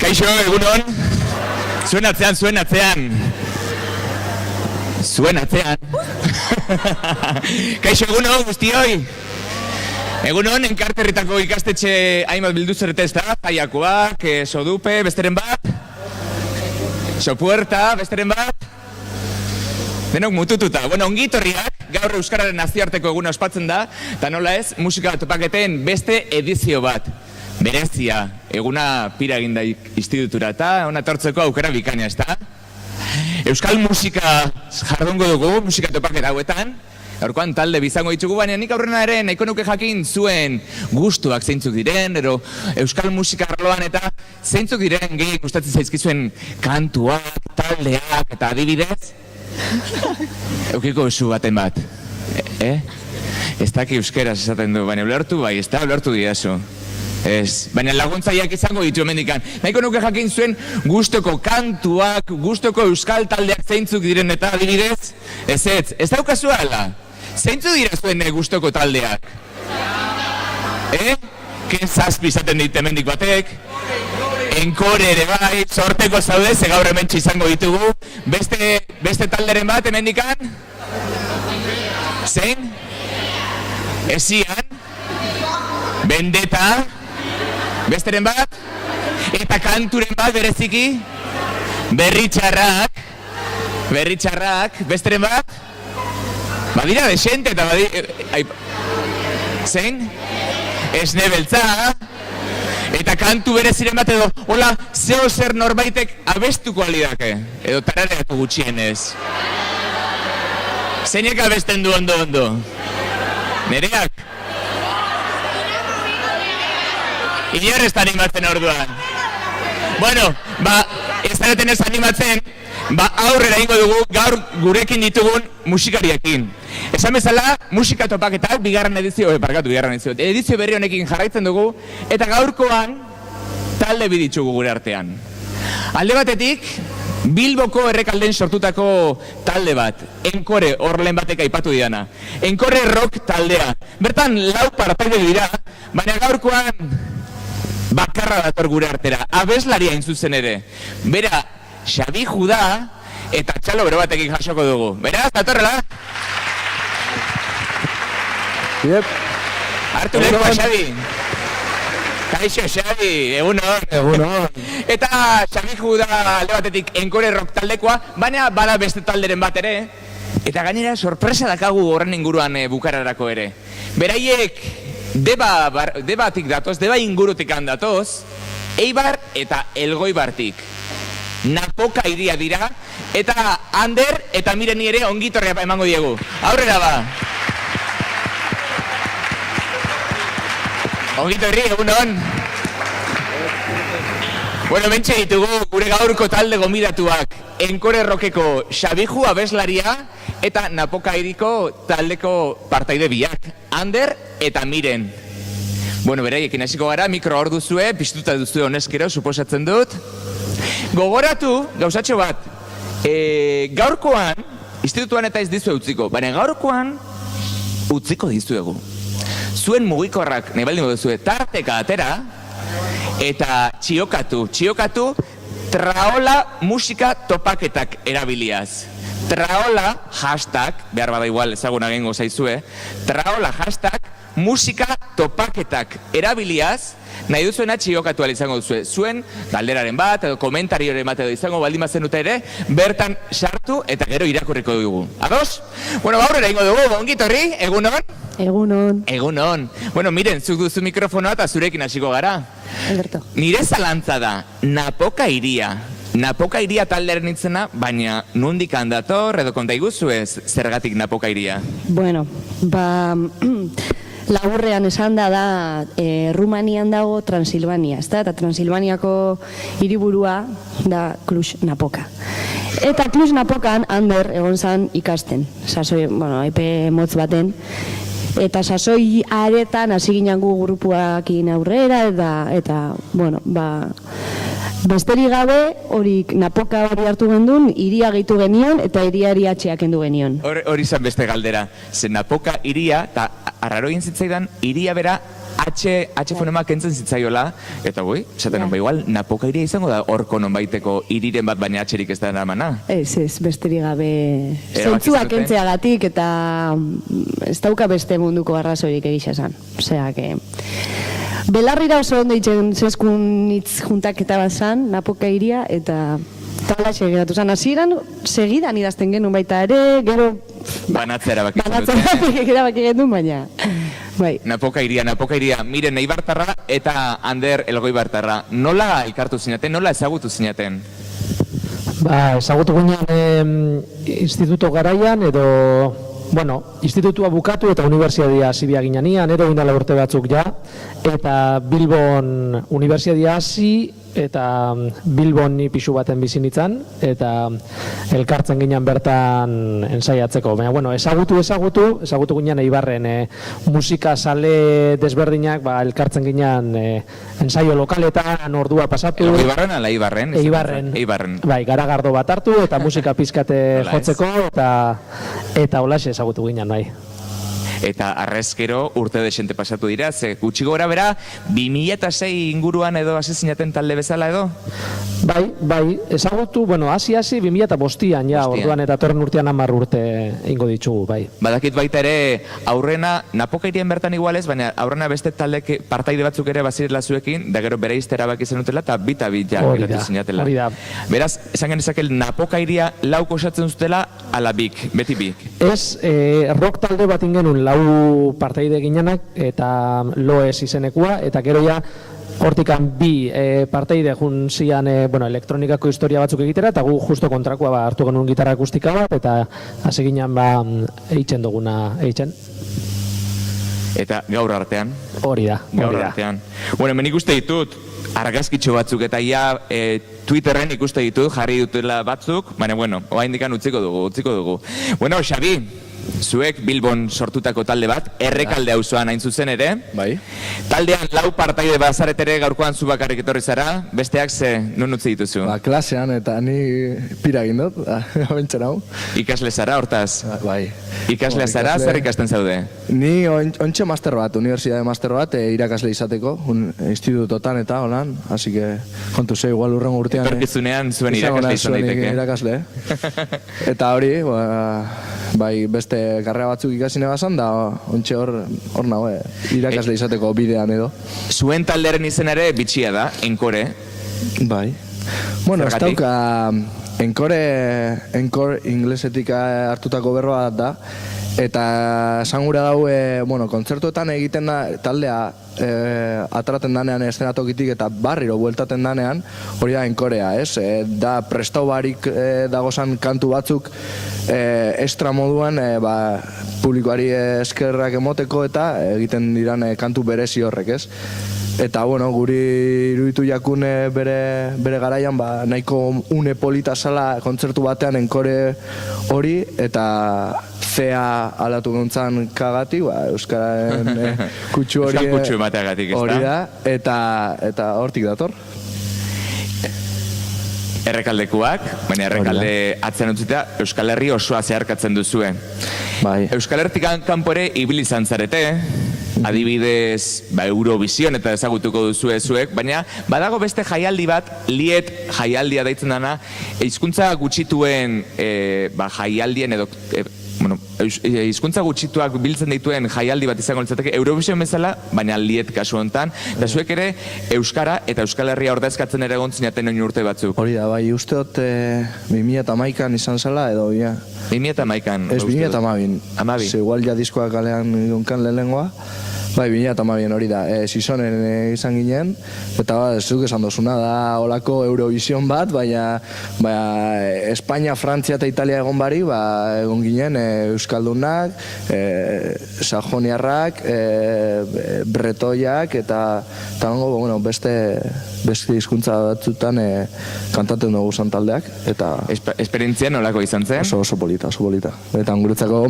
Kaixo, egunon. Zuen atzean. Kaixo, egunon, guztioi. Egunon, Enkarterritako ikastetxe hainbat bildu zerete ez da, Jaiakoak, Sodupe, besteren bat, Sopuerta, besteren bat, denok mutututa. Bueno, ongitorriak, gaur Euskararen nazioarteko eguna ospatzen da, eta nola ez, musika topaketen beste edizio bat. Berezia, eguna pira eginda institutura eta ona tortzeko aukera bikaina, ez da? Euskal musika jardungo dugu, musika topaketa hauetan, gaurkoan talde bizango ditugu, baina nik aurrena ere nahiko nuke jakin zuen gustuak zeintzuk diren, ero euskal musika arloan eta zeintzuk diren gehi gustatzen zaizkizuen kantuak, taldeak eta adibidez? Eukiko zu baten bat, Ez daki euskeraz esaten du, baina ulertu bai, ez da ulertu diazu. Ez, baina laguntzaileak izango ditu hemendikan. Nahiko nuke jakin zuen gustoko kantuak, gustoko euskal taldeak zeintzuk diren eta adibidez? Ez daukazu ala? Zeintzuk dira zuen gustoko taldeak? Ken zazpi izaten dit hemendik batek? Enkore ere bai, sorteko zaude, ze gaur hementsi izango ditugu. Beste talderen bat hemendikan? Zein? Esian? Bendeta? Besteren bat? Eta kanturen bat bereziki? Berritxarrak? Besteren bat? Badira desente eta zein? Esne beltza? Eta kantu bereziren bat edo, hola, zeo zer norbaitek abestuko alidake? Edo tarareatu gutxienez? Zeinek abesten du ondo? Nereak? Inor ez da animatzen orduan. Bueno, ez zareten ez animatzen, aurrera ingo dugu gaur gurekin ditugun musikariekin. Esan bezala, musika topaketak bigarren edizio berri honekin jarraitzen dugu, eta gaurkoan talde biditzugu gure artean. Alde batetik, Bilboko errekalden sortutako talde bat, Enkore, horren batek aipatu diana. Enkore rock taldea. Bertan lau partaide dira, baina gaurkoan bakarra dator gure artera, abeslaria zuzen ere. Bera, Xabi Juda eta txalo bero batekin jasoko dugu. Beraz, datorrela? Yep. Hartu lehenko, Xabi. Kaixo, Xabi, egunon. Eta Xabi Juda alde batetik Enkore rock taldekoa, baina bada beste talderen bat ere. Eta gainera, sorpresa dakagu horren inguruan bukararako ere. Beraiek Debatik datoz, Deba ingurutik handatoz, Eibar eta Elgoibartik. Napoka iria dira, eta Ander eta Mireni ere ongitorrea emango diegu. Aurrera ba! Ongitorri, egunon! Bueno, mentxe ditugu gure gaurko talde gomidatuak. Enkore rokeko Xabiju abeslaria eta Napoka iriko taldeko partaide biak. Ander eta Miren. Bueno, beraiekin hasiko gara, mikro hor duzue, piztuta duzue honezkero, suposatzen dut. Gogoratu, gauzatxo bat, gaurkoan, institutuan eta ez dizue utziko, baina gaurkoan utziko dizuegu. Zuen mugikorrak, nahi baldin duzue, tarteka atera, eta txiokatu, traola musika topaketak erabiliaz. Traola hashtag, behar bada igual ezaguna gengo zaizue, traola hashtag musika topaketak erabiliaz, nahi duzuena txiokatu izango duzue. Zuen galderaren bat edo komentarioren bat edo izango baldin bazen dute ere, bertan sartu eta gero irakurriko dugu. Ados? Bueno, aurrera ingo dugu, ongitorri, egunon? Egunon. Bueno, miren, zuk duzu mikrofonoa eta zurekin hasiko gara. Alberto. Nire zalantza da, Napoka iria. Napoka iria taldearen itzena, baina nondik handator edo konta iguzu ez zergatik Napoka iria? Bueno, laburrean esan da Rumanian dago Transilvania, ezta? Eta Transilvaniako hiriburua da Cluj-Napoca. Eta Cluj-Napocan Ander egon zan ikasten, sasoi, epe motz baten. Eta sasoi aretan hasi ginen gu grupuakin aurrera eta besterik gabe hori Napoka hori hartu gendun, iria gehitu genion eta iriari atxeak kendu genion. Hori izan beste galdera, ze Napoka iria, eta arraro egin zitzaidan, iria bera H fonema kentzen zitzaiola, eta goi, esaten ba, igual, napoka iria izango da horko nonbaiteko iriren bat, baina atxerik ez da eramana. Ez, besterik gabe zentzua kentzeagatik eta ez dauka beste munduko arrazoirik egisa esan. Osea, que... Belarrira oso ondo itxen zeskun hitz juntaketa bat zan, napoka iria, eta tala geratu zan. Hasieran segidan idazten genuen baita ere, gero... Banatzera baki genuen, baina... Bai. Napoka iria, Miren Eibartarra eta Ander Elgoibartarra. Nola elkartu zinaten, nola ezagutu zinaten? Ezagutu ginen instituto garaian edo... Bueno, institutua bukatu eta unibertsiadia zibia ginean, edo gindala urte batzuk ja, eta Bilbon unibertsiadia hasi eta Bilbon ni pixu baten bizi nintzen, eta elkartzen ginen bertan ensaiatzeko. Baina, bueno, ezagutu ginen Eibarren musika sale desberdinak, elkartzen ginen ensaio lokaletan ordua pasatu. Eibarren ala Eibarren? Eibarren. Bai, garagardo bat hartu eta musika pizkate jotzeko, eta holaxe ezagutu ginen, bai. Eta arrezkero urte desente pasatu dira, ze gutxi gora bera, 2006 inguruan edo hasi zinaten talde bezala edo? Bai, ezagutu, hasi 2005an, ja, orduan eta torren urtean 10 urte ingo ditugu, bai. Badakit baita ere, aurrena, napoka irien bertan igualez, baina aurrena beste talde partaide batzuk ere bazirela zuekin, da gero bere iztera baki zenutela, eta bita ja geratu zinatela. Hori da. Beraz, esan genezakel, napoka iria lauk osatzen zutela, ala bik, beti bik. Ez, rock talde bat ingenun lau partaide ginenak, eta Loez izenekua, eta gero ja, hortikan bi parteide jun zian elektronikako historia batzuk egitera, eta gu justo kontrakoa hartu genuen gitarra akustika bat, eta hasi ginen eitzen duguna eitzen. Eta gaur artean? Hori da. Gaur artean. Bueno, hemen ikuste ditut, argazkitxo batzuk, eta ja Twitterren ikuste ditut, jarri dutela batzuk, baina, bueno, oa indikan utziko dugu. Bueno, Xabi, zuek Bilbon sortutako talde bat, Errekalde auzoan hain zuzen ere. Bai. Taldean lau partaide bazaretere gaurkoan zu bakarrik etorri zara, besteak ze nun utzi dituzu? Klasean eta ni pira egin dut, ointzen hau. Ikasle zara, hortaz? Bai. Ikaslea zara, zer ikasten zaude? Ni ontxe master bat, unibertsitate master bat, irakasle izateko, institutotan eta holan, así que kontu ze igual urrengo urtean. Etorkizunean zuen irakasle izan daiteke. Irakasle. Eta hori, bai, beste karrera batzuk ikasine bazan, da ontxe hor nago, irakasle izateko bidean edo. Zuen taldearen izen ere bitxia da, Enkore. Bai. Bueno, ez dauka, Encore inglesetik hartutako berba da, eta esangura dau, kontzertuetan egiten da taldea atraten danean eszenatokitik eta barriro bueltaten danean, hori da Enkorea, ez? Da prestau barik dagozan kantu batzuk extra moduan publikoari eskerrak emoteko eta egiten diran kantu berezi horrek, ez? Eta, guri iruditu jakune bere garaian, nahiko une polita zala kontzertu batean Enkore hori, eta zea alatu gontzan kagati, Euskararen kutsu hori Euskal kutsu emateagatik, ez da? Hori da, eta hortik dator. Errekaldekuak, baina Errekalde atzen utzita, Euskal Herri osoa zeharkatzen duzue. Bai. Euskal Herritik kanpore ibili izan zarete, adibidez, Eurovision eta ezagutuko duzue zuek, baina badago beste jaialdi bat, Liet jaialdia deitzen dana, hizkuntza gutxituen jaialdien edo hizkuntza gutxituak biltzen dituen jaialdi bat izango litzateke Eurovision bezala, baina Liet kasu honetan, eta zuek ere Euskara eta Euskal Herria ordezkatzen ere gontzinaten oin urte batzuk. Hori da, bai, usteot 2011an izan zela, edo, 2011an. Ez, 2012. Igual ja diskoak kalean gonkan lehenengoa. Bai, 2012 hori da, Sisonen izan ginen, eta zuk esan dozuna da olako Eurovision bat, baina Espainia, Frantzia eta Italia egon bari, egon ginen Euskaldunak, Sajoniarrak, Bretoiak, eta beste hizkuntza batzutan kantatzen dugu taldeak. Esperientzia nolako izan zen? Oso polita. Eta guretzako,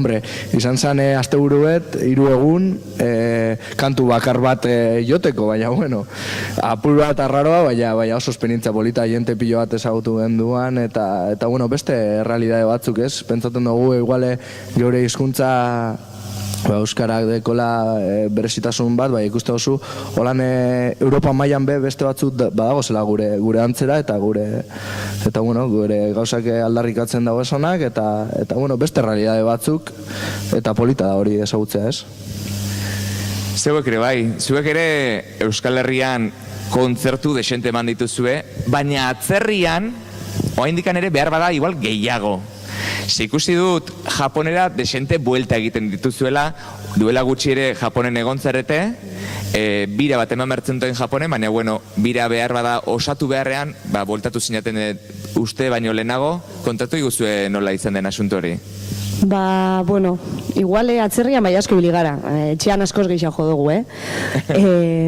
izan zen asteburu bet, 3 egun, kantu bakar bat joteko, baina, apur bat arraroa, baina oso esperientzia polita, jente pilo bat ezagutu genduan, eta beste realidade batzuk, ez? Pentsaten dugu, iguale, geure hizkuntza Euskarak dekola berezitasun bat, ikuste duzu, holan Europa mailan beste batzuk badagozela gure antzera eta gure gauzak aldarrikatzen dago esonak eta beste realidade batzuk eta polita da hori ezagutzea, ez? Zeuek ere bai, zuek ere Euskal Herrian kontzertu desente eman dituzue, baina atzerrian, oraindikan ere behar bada igual gehiago. Ikusi dut Japonera desente buelta egiten dituzuela, duela gutxi ere Japonen egontzarete, bira bat eman bertzen duten Japonen, baina bira behar bada osatu beharrean, bueltatu zinaten uste baino lehenago, kontatu iguzue nola izan den asunto hori? Igual atzerrian bai asko ibili gara, etxean askoz gehiago dugu,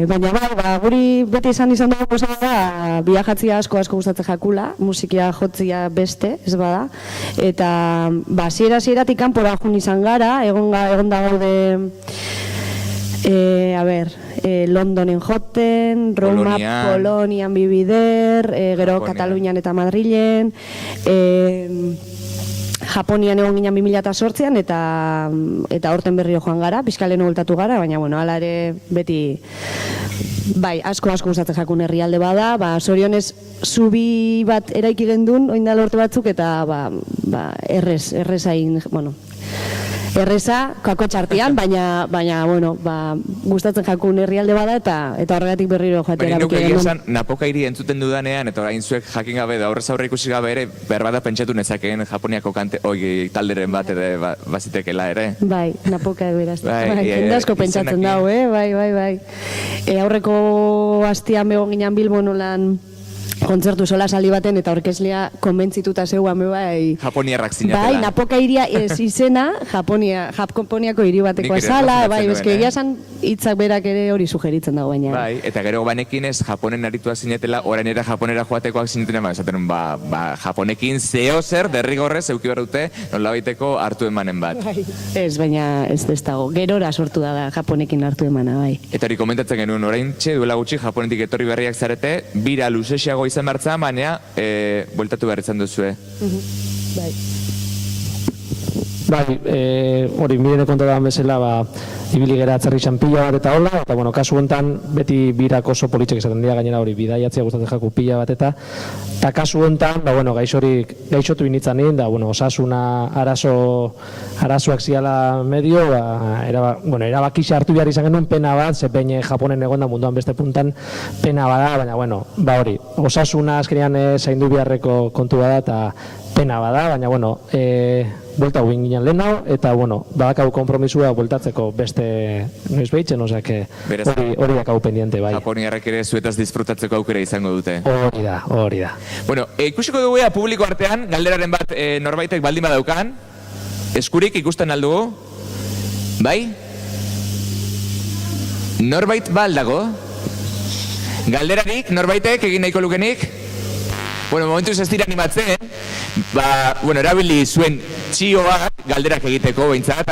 baina guri beti izan dugu gozera da, biajatzia asko gustatzen jakula, musikia jotzia beste, ez bada, eta zieratik kanpora jun izan gara, egon da gaude, Londonen joten, Roma, Polonian bibider, gero Katalunian eta Madrilen, Japonian egon ginen 2008an eta horten berrio joan gara, pizkaleno voltatu gara, baina hala ere beti asko gustatzen jakun herrialde bada, zorionez zubi bat eraiki gendun oindala urte batzuk eta erreza, kako txartian, baina gustatzen jakun herrialde bada eta horregatik berriro joatera. Baina nuke egia esan, Napoka hiri entzuten dudanean, eta orain zuek jakin gabe da aurrez aurre ikusi gabe ere, berbada pentsatu nezakeen Japoniako talderen bat ere bazitekela ere. Bai, Napoka beraz. Jende asko pentsatzen dago, bai. Aurreko astian begon ginen Bilbon nolan kontzertu sola saldi baten eta orkeslea konbentzituta zeuan bai. Japoniarrak zinatela. Bai, Napoka hiria ez izena, Japoniako hiri bateko esala, bai, eske egia esan hitzak berak ere hori sugeritzen dago baina. Bai, eta gero banekin ez Japonen aritua zinetela, orain ere Japonera joatekoak zinetena, esaten Japonekin zeo zer derrigorrez euki behar dute nolabaiteko hartu emanen bat. Bai. Ez, baina ez dago, gerora sortu da Japonekin hartu emana, bai. Eta hori komentatzen genuen, orain duela gutxi Japonetik etorri berriak zarete, bira luzesiago izan bertzen, baina bueltatu behar izan duzue. Bai. Bai, hori Mirene kontatan bezala, ibili gera atzerri pila bat eta hola, eta kasu honetan beti birak oso politxek esaten dira gainera hori bidaiatzea gustatzen jaku pila bat eta kasu honetan, gaixotu initzan nien, osasuna arazoak ziala medio, erabakisa hartu behar izan genuen pena bat, ze peine Japonen egon da munduan beste puntan pena bada, baina hori, osasuna azkenean zaindu beharreko kontu bada eta pena bada, baina buelta guin ginen lehenau, eta badakau kompromisua bueltatzeko beste noiz behitzen, hori dakau pendiente, bai. Japoniarrak ere zuetaz disfrutatzeko aukera izango dute. Hori da. Ikusiko dugu publiko artean, galderaren bat norbaitek baldin badaukan, eskurik ikusten aldugu, bai? Norbait baldago? Galderarik, norbaitek egin nahiko lukenik? Momentuz ez dira animatzen, erabili zuen txioak galderak egiteko behintzat,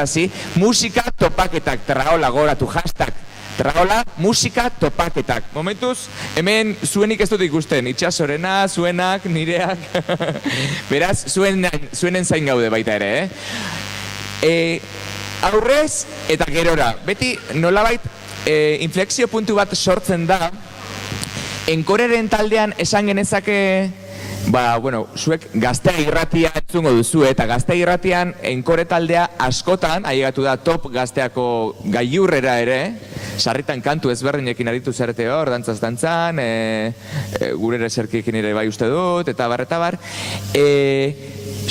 musika topaketak, Traola goratu, hashtag Traola musika topaketak. Momentuz, hemen zuenik ez dut ikusten, itxasorena, zuenak, nireak, beraz, zuenen zain gaude baita ere, aurrez eta gerora, beti nolabait inflexio puntu bat sortzen da, Enkoreren taldean esan genezake, zuek Gaztea irratia entzungo duzu, eta Gaztea irratian Enkore taldea askotan, ailegatu da top Gazteako gailurrera ere, sarritan kantu ezberdinekin aritu zarete hor, dantzaz-dantzan, gure eserkiekin ere bai uste dut, eta bar.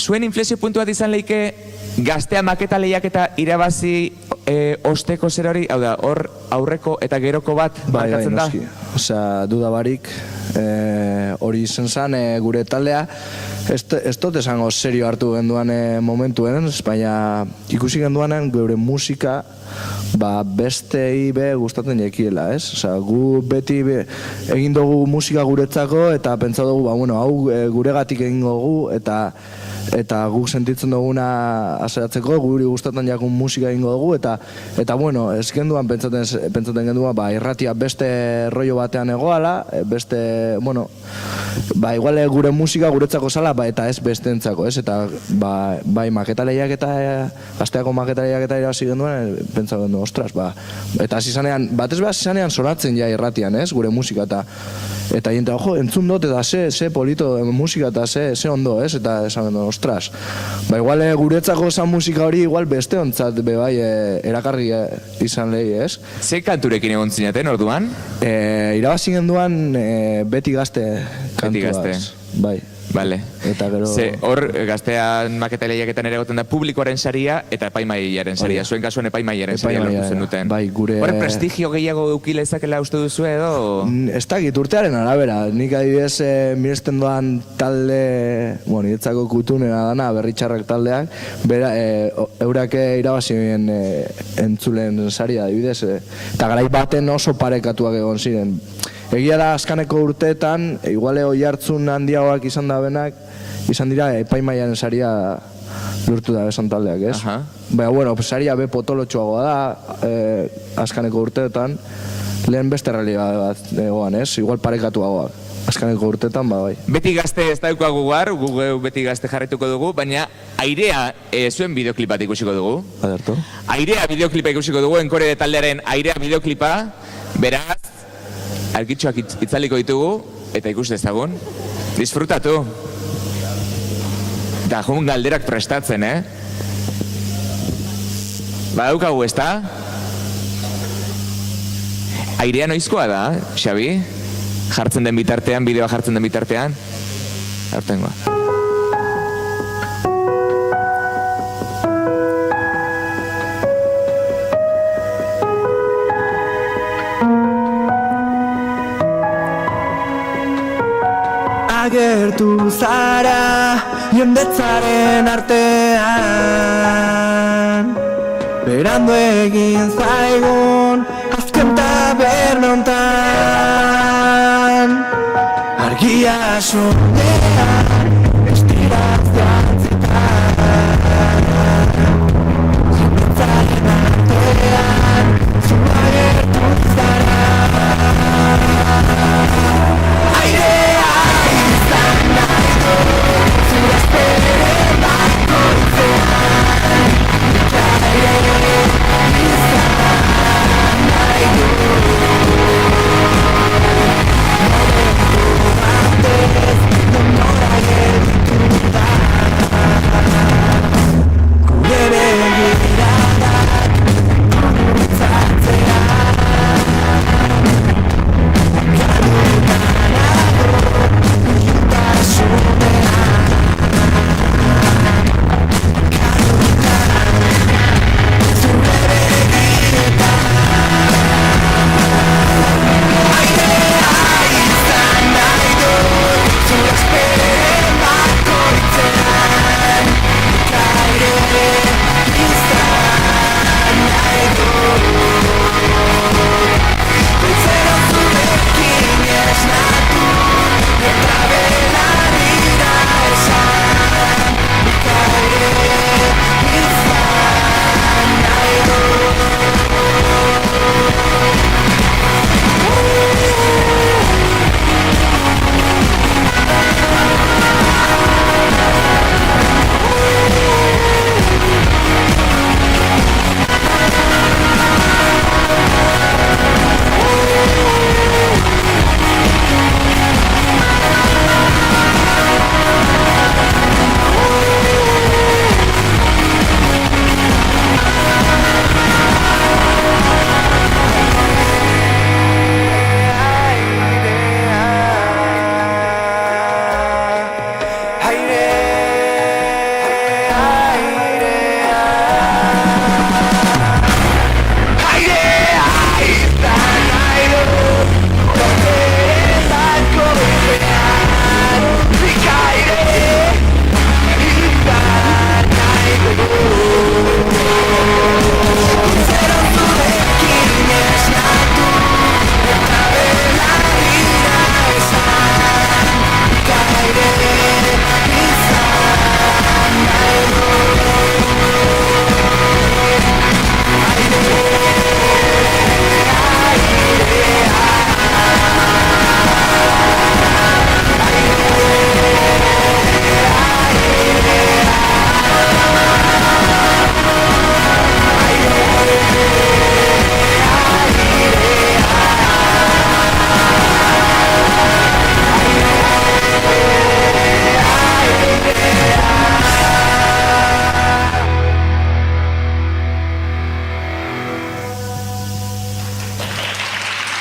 Zuen inflexio puntu bat izan lehike, Gaztea maketa lehiaketa irabazi osteko zer hori, hor aurreko eta geroko bat markatzen da? Osea, dudabarik, hori izan zen gure taldea, ez dut esango serio hartu genduan momentuen, baina ikusi genduanen gure musika bestei gustatzen jekiela, ez? Osea, gu beti egin dugu musika guretzako eta pentsa dugu, hau guregatik egin dugu eta eta guk sentitzen duguna azeratzeko, guri gustatzen jakun musika egingo dugu, eta bueno, ez genduan pentsaten genduan, irratia beste rollo batean egoala, beste, bueno, igual gure musika guretzako zala, eta ez bestentzako, ez? Eta bai maketaleiak eta gazteako maketaleiak eta irabazi genduan, pentsatzen gendu, ostras, eta hasi zanean, batez behar hasi zanean sonatzen ja irratian, ez? Gure musika, eta jente, ojo, entzun dut, eta ze polito musika, eta ze ondo, ez? Eta esan gendu, ostras, igual guretzako zan musika hori, igual beste ontzat, bai, erakarri izan lehi, ez? Ze kanturekin egon zinaten, orduan? Irabazi genduan beti gazte kantua, bai. Bale. Eta gero... Hor, gaztean maketaleiaketan ere goten da publikoaren saria eta epaimaiaren saria. Zuen kasuan epaimaiaren saria lortu zen duten. Bai, gure... Hor, prestigio gehiago eukile ezakela uste duzu edo? Ez dakit, urtearen arabera. Nik adibidez, miresten doan talde, bueno, niretzako kutunena dana, berritxarrak taldeak, eurak irabazien entzulen saria adibidez. Eta garai baten oso parekatuak egon ziren. Egia da, azkaneko urteetan, iguale oihartzun handiagoak izan da benak, izan dira epaimaiaren saria lortu da besan taldeak, ez? Baina, bueno, saria be potolotxoagoa da, azkaneko urteetan, lehen beste realidade bat egoan, ez? Igual parekatuagoak, azkaneko urteetan, bai. Beti gazte ez daukagu gar, gugeu beti gazte jarrituko dugu, baina Airea zuen bideoklipa ikusiko dugu. Aderto. Airea bideoklipa ikusiko dugu, Enkore taldearen Airea bideoklipa, beraz, argitxoak itzaliko ditugu, eta ikus dezagun. Disfrutatu. Da, jun galderak prestatzen, Badaukagu, ez da? Airea noizkoa da, Xabi? Jartzen den bitartean, bideoa jartzen den bitartean? Hortengoa. Agertu zara jendetzaren artean, berandu egin zaigun azken taberna hontan. Argia sonean estiraz jantzitan, jendetzaren artean zu agertu zara. Airea izan nahi du, zure espere bakoitzean, aire izan nahi du. Momentu batez, denora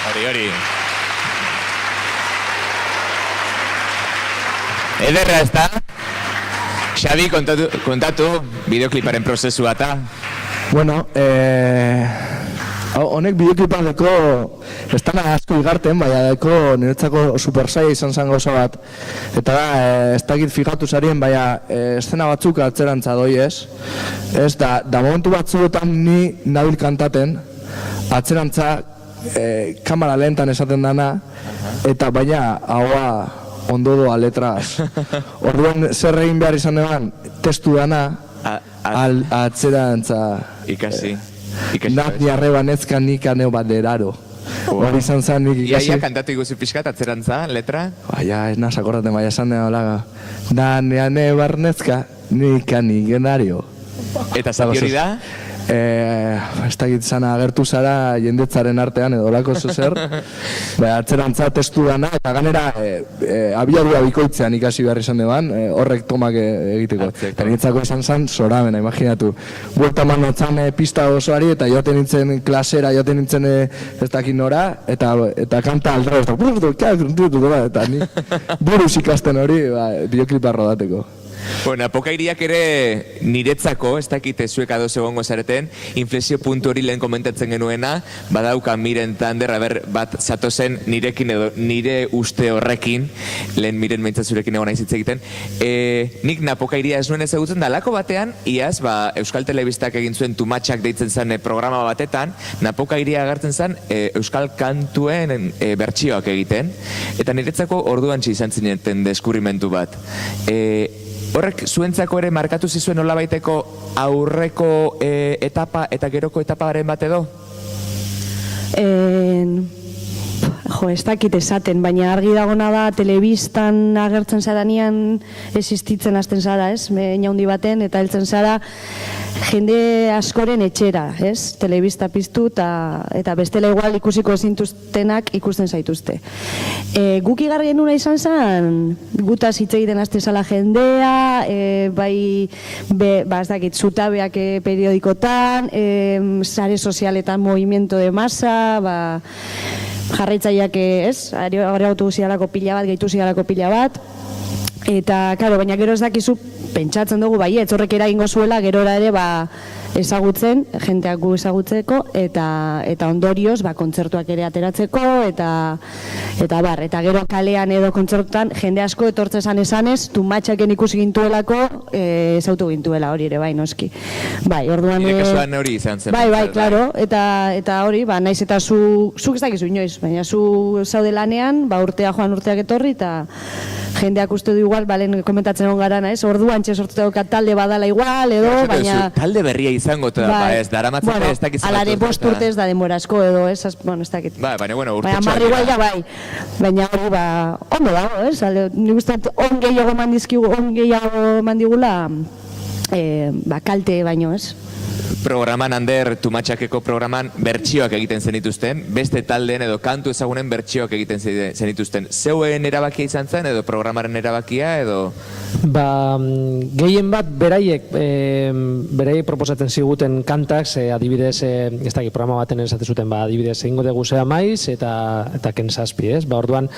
Hori. Ederra ez da? Xabi, kontatu bideokliparen prozesua eta? Bueno, honek bideoklipa deko, ez dana asko igarten, baina deko niretzako supersaia izan zen gauza bat. Eta da, ez dakit fijatu zarien, baina eszena batzuk atzerantza doi ez. Ez da momentu batzuetan ni nabil kantaten, atzerantza kamera lehentan esaten dana, eta baina haua ondo doa letraz. Orduan zer egin behar izan eban, testu dana, atzerantza... Ikasi. Nak niarreba nezka nik aneo baderaro. Hori izan zen nik ikasi. Ia kantatu iguzu pixkat atzerantza, letra? Baina, ez naz akordaten, baina esan dena olaga. Da neane barnezka nik anigenario. Eta zati hori da? Ez dakit zana agertu zara jendetzaren artean edo olako zer. Atzerantza testu dana, eta ganera abiadura bikoitzean ikasi behar izan deban, horrek tomak egiteko. Eta nintzako izan zen zoramena, imaginatu. Buelta mandatzen pista osoari, eta joaten nintzen klasera, joaten nintzen ez dakit nora, eta kanta aldra, eta ni buruz ikasten hori bideoklipa rodateko. Bueno, Napokairiak ere niretzako, ez dakite zuek adoz egongo zareten, inflexio puntu hori lehen komentatzen genuena, badauka Miren Tander, bat zatozen nirekin edo nire uste horrekin, lehen Miren mintzazurekin egon naizitze egiten, nik Napokairia ez nuen ezagutzen dalako batean, iaz, Euskal Telebistak egin zuen Tumatxak deitzen zen programa batetan, Napokairia agertzen zen Euskal Kantuen bertsioak egiten, eta niretzako orduan izan zineten deskurrimentu bat. Horrek zuentzako ere markatu zizuen nolabaiteko aurreko etapa eta geroko etaparen bat edo? Ez dakit esaten, baina argi dagona da telebistan agertzen zaranean existitzen hasten zara, ez? Inaundi baten, eta heltzen zara jende askoren etxera, ez? Telebista piztu eta bestela igual ikusiko zintuztenak ikusten zaituzte. Guk igar genuna izan zen, gutaz hitz egiten hasten zala jendea, ez dakit, zutabeak periodikotan, sare sozialetan movimiento de masa, jarraitzaileak ez, areautu zialako pila bat, gehitu zialako pila bat, eta, claro, baina gero ez dakizu, pentsatzen dugu, horrek eragingo zuela, gerora ere, ezagutzen, jenteak gu ezagutzeko, eta ondorioz, kontzertuak ere ateratzeko, eta gero kalean edo kontzertutan, jende asko etortzezan esanez, Tumatxaken ikusi gintuelako, ezautu gintuela hori ere, noski. Orduan... Nire kasuan hori izan zen. Claro, eta hori, naiz eta zuk ez dakizu inoiz, baina zu zaude lanean, urteak etorri, eta jendeak uste du igual, lehen komentatzen egon gara, orduan sortuta dauka talde badala igual, edo, baina... Talde berria izango, ez daramatzate ez dakiz... Alare 5 urte ez da denbora asko edo, ez dakit. Baina, urte txoak. Baina, igual da, baina hori, ondo dago, ez? Nik uste, on gehiago mandigula, kalte baino, ez? Programan, Ander, Tumatxakeko programan bertsioak egiten zenituzten, beste taldeen edo kantu ezagunen bertsioak egiten zenituzten. Zeuen erabakia izan zen edo programaren erabakia edo... Gehien bat beraiek proposatzen ziguten kantak, adibidez, ez dakit programa baten esaten zuten, adibidez, egingo dugu zea maiz eta ken zazpi, ez? Orduan,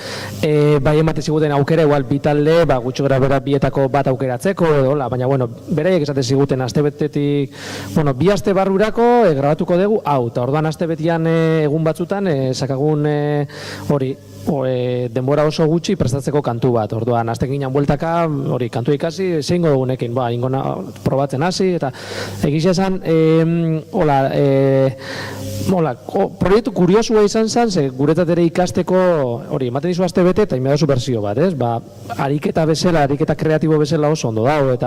bai ematen ziguten aukera, igual bi talde, gutxo gara bera bietako bat aukeratzeko, baina, beraiek esaten ziguten astebetetik, bi aste barrurako grabatuko dugu, eta orduan astebetian egun batzutan, sakagun hori, denbora oso gutxi prestatzeko kantu bat. Orduan, azten ginen bueltaka, hori, kantu ikasi, zeingo dugunekin, probatzen hasi, eta egizia esan, proiektu kuriosua izan zen, guretat ere ikasteko, hori, ematen dizu azte bete, eta imedazu berzio bat, ez? Ariketa kreatibo bezala oso ondo dago,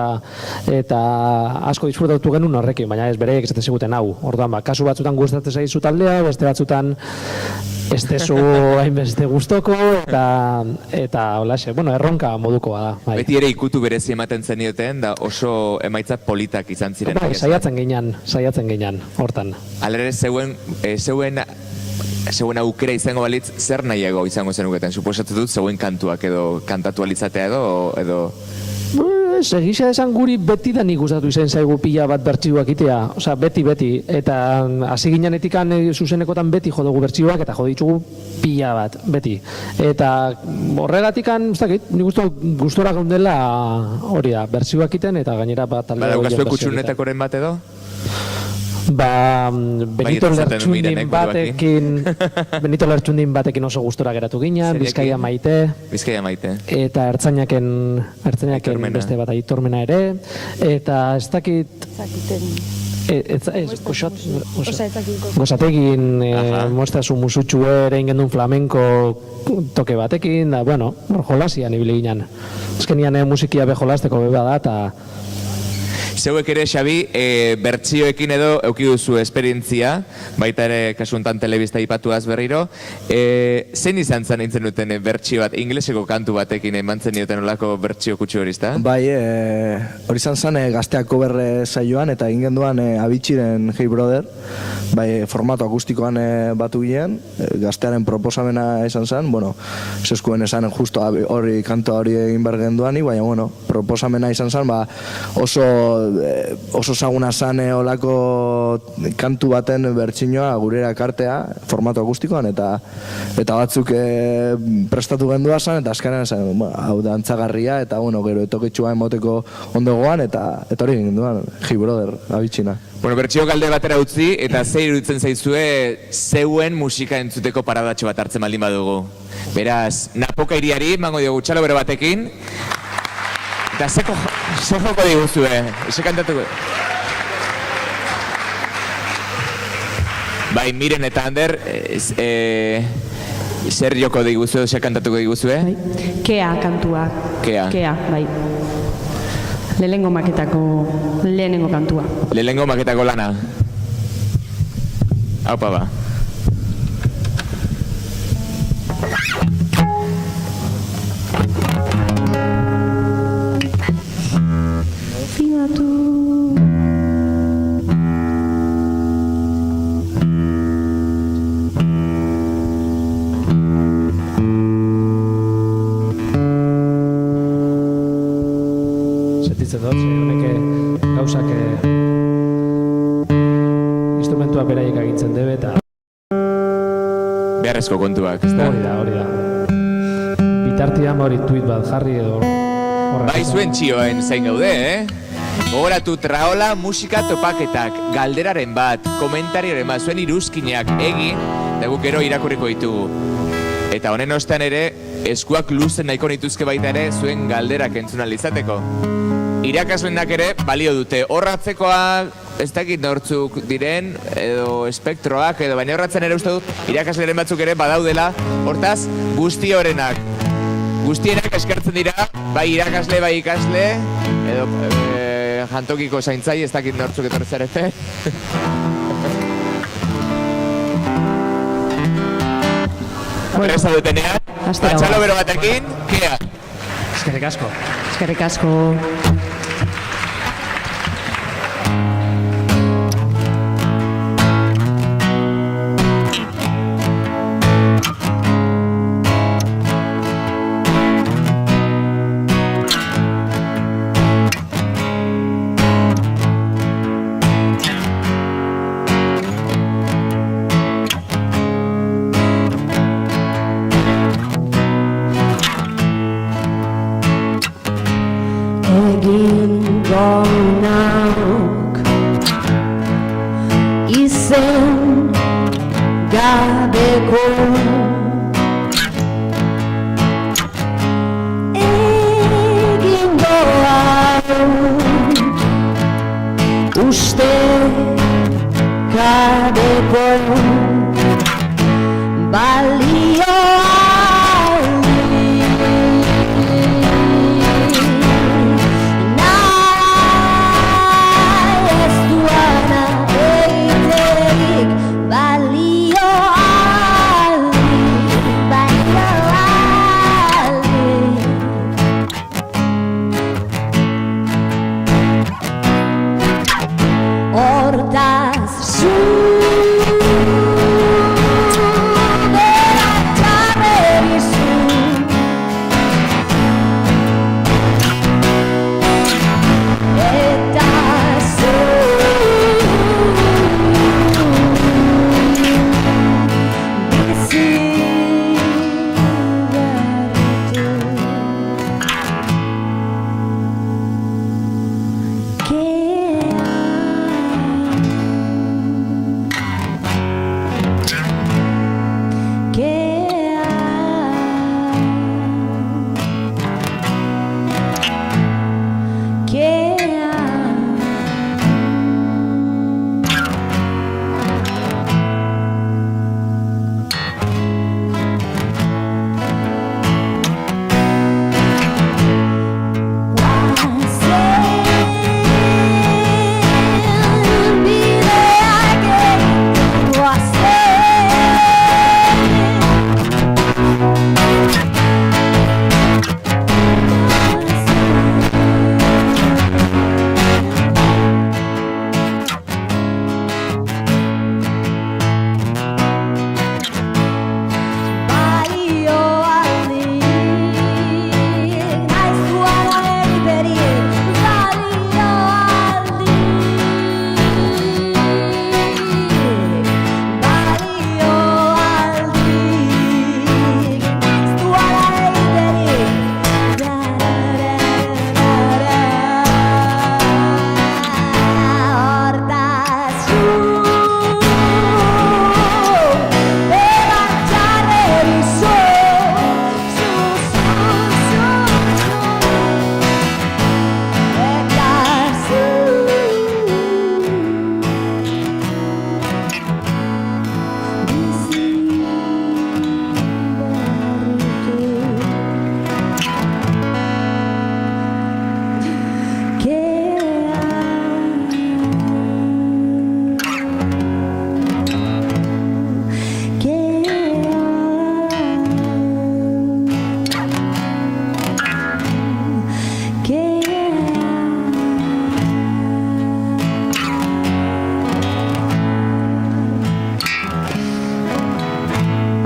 eta asko disfrutatu genuen horrekin, baina ez bereiek esaten ziguten hau. Orduan, kasu batzutan gustatzen zaizu taldea, beste batzutan ez dezu hainbeste gustoko, eta holaxe, erronka modukoa da. Beti ere ikutu berezi ematen zenioten, da oso emaitza politak izan ziren. Saiatzen ginen, hortan. Alere, zeuen aukera izango balitz, zer nahiago izango zenuketen? Suposatzen dut, zeuen kantuak edo kantatu alitzatea edo... Egisa esan guri beti da nik gustatu izan zaigu pila bat bertsioak itea, osea, beti, eta hasi gineanetikan zuzenekotan beti jo dugu bertsioak eta jo ditugu pila bat, beti. Eta horregatikan, ez dakit, nik gustora gaundela hori da, bertsioak iten eta gainera bat talde hori Badaukazu kutxunetakoren bat edo? Benito Lertxundin batekin oso gustora geratu ginen, Bizkaia Maite. Eta ertzainaken beste bat Aitormena ere, eta ez dakit... Gozategin moztazu musutxu ere ingendun flamenko toke batekin, da, bueno, jolasian ibili ginen. Ezkenian musikia be jolasteko beba da, eta... Zeuek ere, Xabi, bertsioekin edo euki duzu esperientzia, baita ere kasuntan telebista ipatuaz berriro. Zein izan zen nintzen duten bertsio bat, ingleseko kantu batekin emantzen dioten olako bertsio kutsu hori, ezta? Bai, hori izan zen gazteak cover saioan eta egin genduan Aviciiren Hey Brother, bai, formato akustikoan batu ginen, gaztearen proposamena izan zen, bueno, zeskuen esan justo hori kantua hori egin behar genduani, baina, bueno, proposamena izan zen, ba, oso zaguna zan olako kantu baten bertsinoa gurera kartea formato akustikoan eta batzuk prestatu gendua zan eta azkenean zan, hau da antzagarria eta bueno, gero etokitxua emoteko ondogoan eta hori egin genduan, Hey Brother, Avicina. Bueno, bertsio galde batera utzi eta ze iruditzen zaizue zeuen musika entzuteko paradatxo bat hartzen baldin badugu. Beraz, Napoka iriari, mango diogu txalo bero batekin. Eta ze joko diguzue, ze kantatuko. Bai, Miren eta Ander, zer joko diguzue, ze kantatuko diguzue? Kea kantua. Kea, bai. Lehenengo maketako lehenengo kantua. Lehenengo maketako lana. Haupa ba. Sentitzen dut, honek gauzak instrumentua beraiek agintzen debe eta beharrezko kontuak, ez da? Hori da. Bitartian hori tuit bat jarri edo... Bai zuen txioen zein gaude, Gogoratu traola musika topaketak, galderaren bat, komentarioren bat, zuen iruzkinak egin, eta guk gero irakurriko ditugu. Eta honen ostean ere, eskuak luzen nahiko nituzke baita ere, zuen galderak entzun izateko. Irakaslenak ere balio dute, horratzekoak, ez dakit nortzuk diren, edo espektroak, edo baina horratzen ere uste dut, irakasleren batzuk ere badaudela, hortaz, guzti horrenak. Guztienak eskertzen dira, bai irakasle, bai ikasle, edo jantokiko zaintzai, ez dakit nortzuk etortzarete. Presa dutenean, batxalo bero batekin, Kea. Eskerrik asko. Eskerrik asko. Egin gonauk izen gabeko egin gonauk uste gabeko balio Balio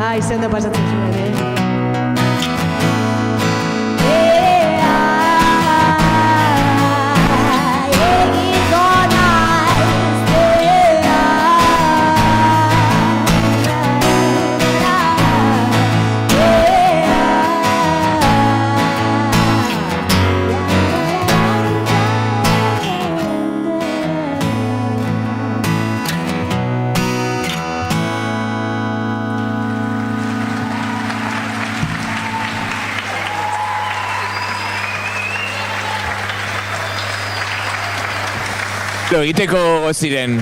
Ai, zendo pasatzen zuen, Egiteko gogoz ziren.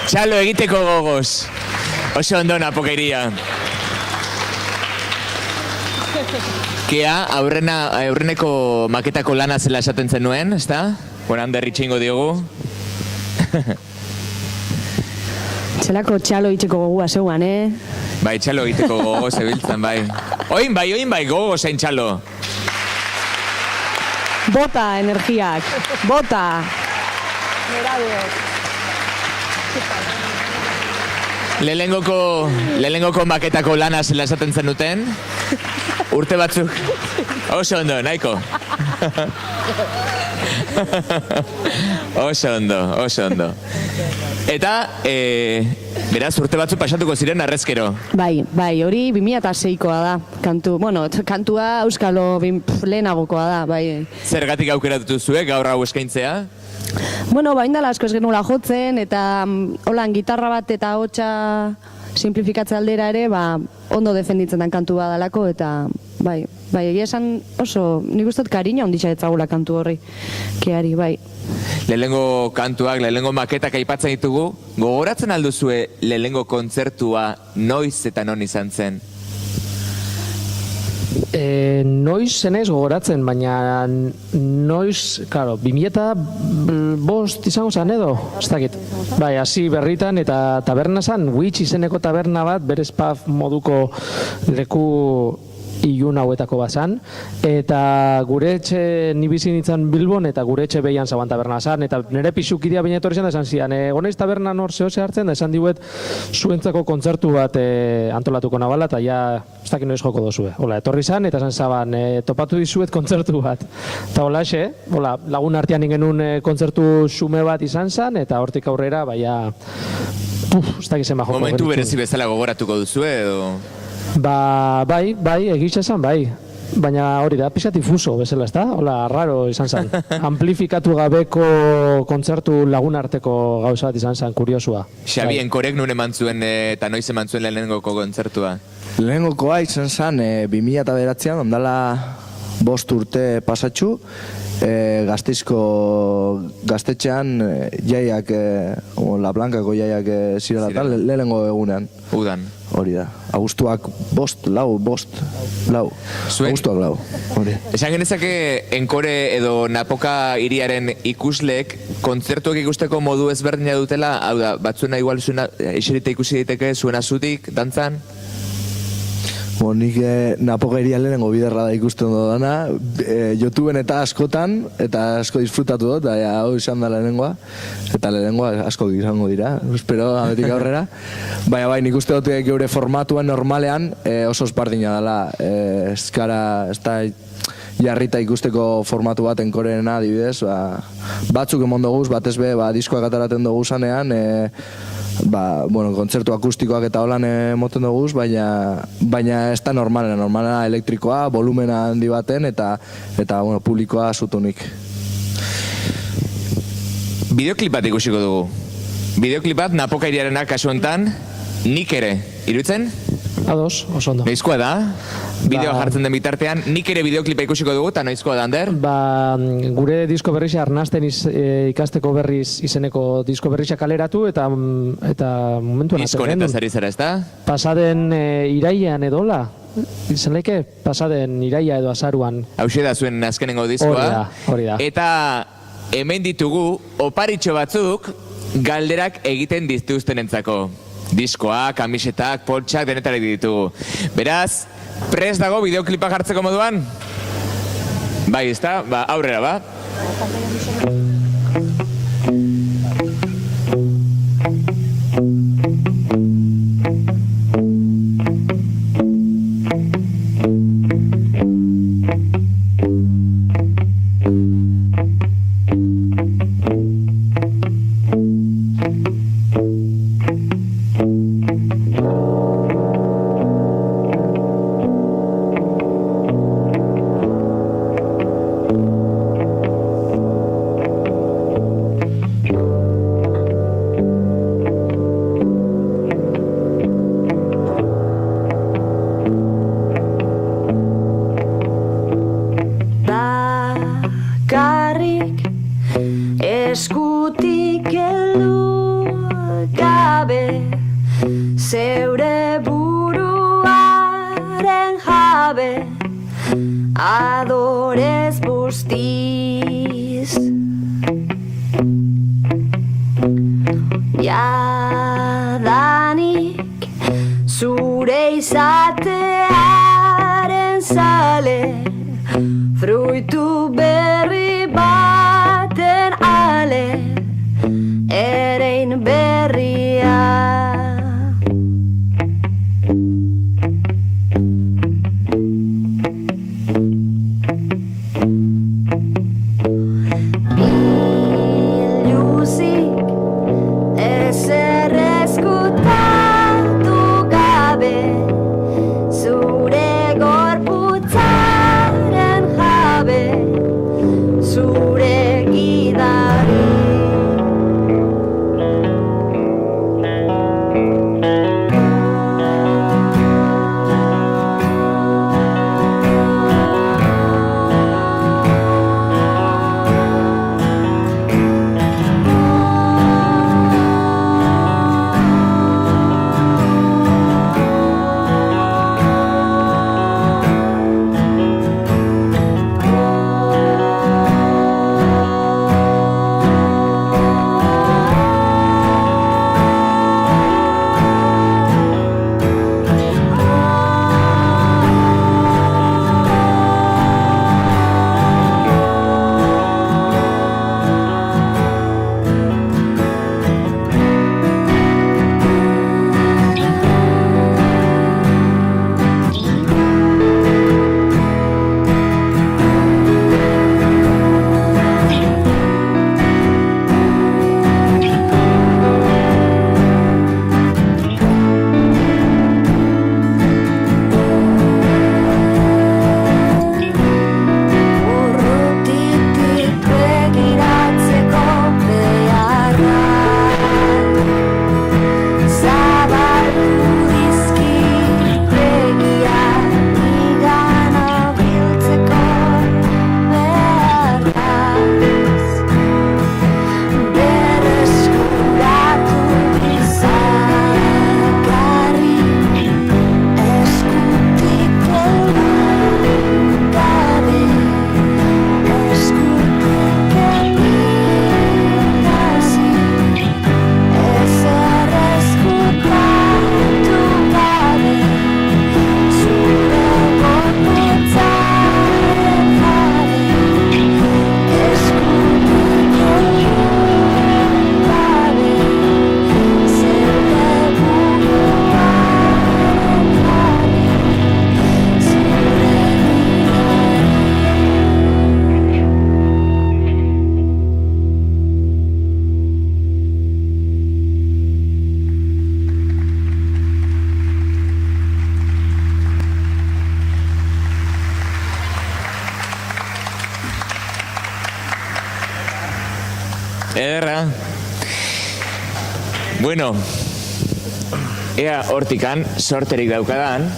Txalo egiteko gogoz. Oso ondo napokeria. Kea, aurreneko maketako lana zela esaten zenuen, ezta? Bueno, Ander itxingo diogu. Txelako txalo itxeko gogua zeuan, Bai, txalo egiteko gogoz ebiltzen, bai. Oin bai, gogoz zain txalo. Bota energiak, bota! Lehengoko maketako lana zela esaten zenuten. Urte batzuk. Oso ondo, nahiko. Oso ondo. Eta, beraz, urte batzuk pasatuko ziren arrezkero. Bai, hori 2006koa da. Kantua Euskalo lehenagokoa da, bai. Zergatik aukeratu zuek gaur hau eskaintzea? Baindala asko ez genula jotzen, eta holan gitarra bat eta hotxa simplifikatze aldera ere, ondo defenditzen den kantu badalako, eta bai, egia esan oso, nik uste kariña onditxa etzagula kantu horri, keari, bai. Lehenengo kantuak, lehenengo maketak aipatzen ditugu, gogoratzen alduzue lehenengo kontzertua noiz eta non izan zen? Noiz zenez gogoratzen, baina noiz, claro, 2005 izango zen edo, ez dakit. Bai, hasi berritan eta taberna zan, Witch izeneko taberna bat, berez pub moduko leku ilun hauetako bazan, eta gure etxe ni bizi nintzen Bilbon, eta gure etxe behian zaban taberna zan, eta nire pixukidea baina etorri zan da esan zian, goneiz taberna nor zehose hartzen, da esan diuet zuentzako kontzertu bat antolatuko nabala, eta ja, ez dakit noiz joko dozue. Hola, etorri zan, eta esan zaban, topatu dizuet kontzertu bat. Eta hola, lagun artean ingenun kontzertu xume bat izan zan, eta hortik aurrera, baina, ez dakit zen bajoko. Momentu berezi bezala gogoratuko duzue, edo? Bai, egitza esan, bai. Baina hori da, pixat difuso bezala, ez da? Hola, raro izan zen. Amplifikatu gabeko kontzertu lagun arteko gauza bat izan zen, kuriosua. Xabi, enkorek nun eman zuen eta noiz eman zuen lehenengoko kontzertua? Lehenengokoa izan zen 2009an, ondala 5 urte pasatxu, gaztetxean jaiak, La Blancako jaiak zirelatan, lehenengo egunean. Udan. Hori da. Agustuak 5, 4, 5. Agustuak 4. Esan genezake enkore edo Napoka hiriaren ikusleek kontzertuak ikusteko modu ezberdina dutela, hau da, batzuena igual eserita ikusi daiteke zuena zutik, dantzan? Nik Napoka hiria lehenengo biderra da ikusten dudana, YouTubeen eta askotan, eta asko disfrutatu dut, hau izan da lehenengoa, eta lehenengoa asko izango dira, espero ametik aurrera. Baina nik uste dut geure formatuan normalean oso espardina dela, ez da jarrita ikusteko formatu bat enkorena adibidez, batzuk emon doguz, batez be, diskoak ataraten dugu zanean, kontzertu akustikoak eta holan moten duguz, baina ez da normalena elektrikoa, volumena handi baten eta publikoa zutunik. Bideoklip bat ikusiko dugu. Bideoklip bat Napoka hiriarenak kasu honetan, nik ere, iruditzen? Ados, oso ondo. Noizkoa da? Bideoa jartzen den bitartean, nik ere bideoklipa ikusiko dugu, eta noizkoa da, Ander? Gure disko berriza Arnasten ikasteko berriz izeneko disko berriza kaleratu, eta momentuan Disko honetaz ari zara, ez da? Pasaden irailean edola, izan leke, pasaden iraila edo azaruan. Hauxe da zuen azkenengo diskoa. Hori da. Eta hemen ditugu, oparitxo batzuk, galderak egiten dituztenentzako. Diskoak, kamisetak, poltsak, denetarik ditugu. Beraz, prest dago bideoklipa jartzeko moduan? Bai, ezta? Aurrera, ba? izatearen zale, fruitu berri baten ale, erein berria. Ederra. Bueno, ea hortikan sorterik daukadan.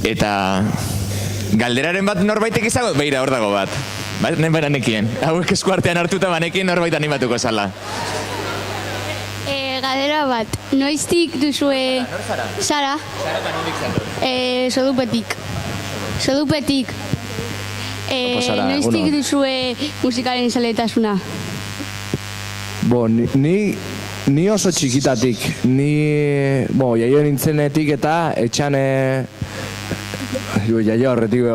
Eta galderaren bat norbaitek izango? Beira, hor dago bat. Nen baina nekien. Hauek eskuartean hartuta banekien norbait animatuko zala. Galdera bat, noiztik duzue... Nor zara? Sara. Sara eta nondik zator? Sodupetik. Sodupetik. Sara, Noiztik bueno. duzue musikaren zaletasuna? Bo, ni oso txikitatik. Jaio nintzenetik eta etxan... Jaio horretik,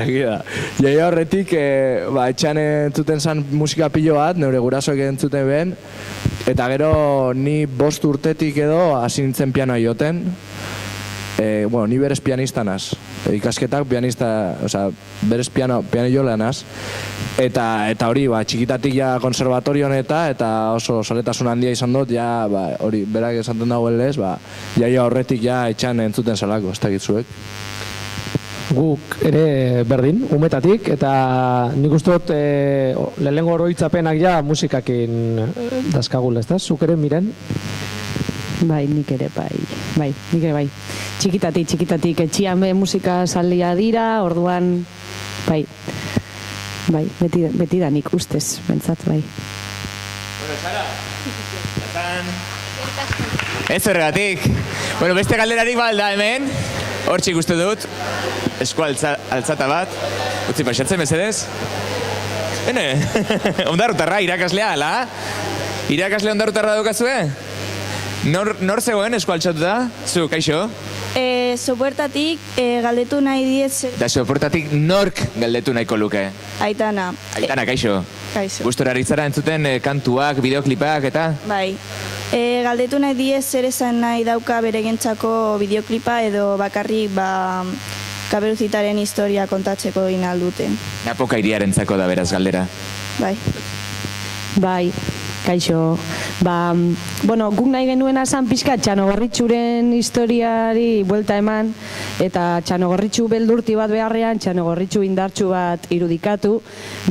egia. Jaio horretik, etxan entzuten zan musika pilo bat, neure gurasoek entzuten ben. Eta gero ni 5 urtetik edo hasi nintzen pianoa joten. Ni berez pianista naz. Ikasketak pianista, berez piano jola naz. Eta hori, txikitatik ja konservatorioan eta oso zaletasun handia izan dut, hori, berak esaten dagoen lez, jaio horretik ja etxan entzuten salako, ez dakit zuek. Guk ere berdin, umetatik, eta nik uste dut lehenengo oroitzapenak ja musikakin dazkagul, ez da? Zuk ere, Miren? Bai, nik ere bai. Txikitatik, etxian musika saldia dira, orduan, bai, beti da nik ustez, bentsat, bai. Bueno, Sara, ez horregatik. Bueno, beste galderarik balda hemen, hortxik uste dut, esku altzata bat, utzi pasatzen mesedez. Ondarrutarra, irakaslea, ala? Irakasle ondarrutarra daukazue? Nor zegoen eskualtxatu da? Zu, kaixo? Sopuertatik galdetu nahi diet Da soportatik nork galdetu nahiko luke? Aitana. Aitana, kaixo? Kaixo. Gustora aritzara entzuten kantuak, bideoklipak eta? Bai. Galdetu nahi diet zer esan nahi dauka beregentzako bideoklipa edo bakarrik Kaberuzitaren historia kontatzeko egin aldute. Napoka iriarentzako da beraz galdera. Bai. Bai, kaixo. Guk nahi genuena zan pixka Txanogorritxuren historiari buelta eman, eta Txanogorritxu beldurti bat beharrean, Txanogorritxu indartsu bat irudikatu,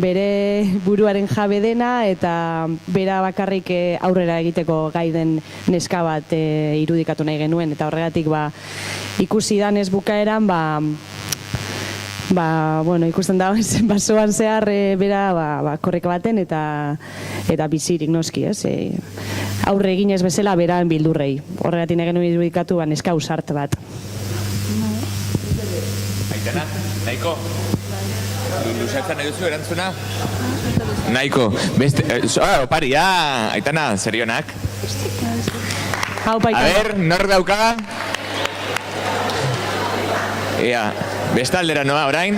bere buruaren jabe dena, eta bera bakarrik aurrera egiteko gai den neska bat irudikatu nahi genuen, eta horregatik ikusi danez bukaeran, ikusten da, basoan zehar bera korreka baten eta bizirik noski, ez? Aurre eginez bezala beraan bildurrei. Horregatik nahi genuen irudikatu neska ausart bat. Aitana, nahiko? Luzatzen nahi duzu erantzuna? Nahiko. Oparia, Aitana, serionak? Hau, A ber, nor daukaga? Ea, besta aldera noa, orain?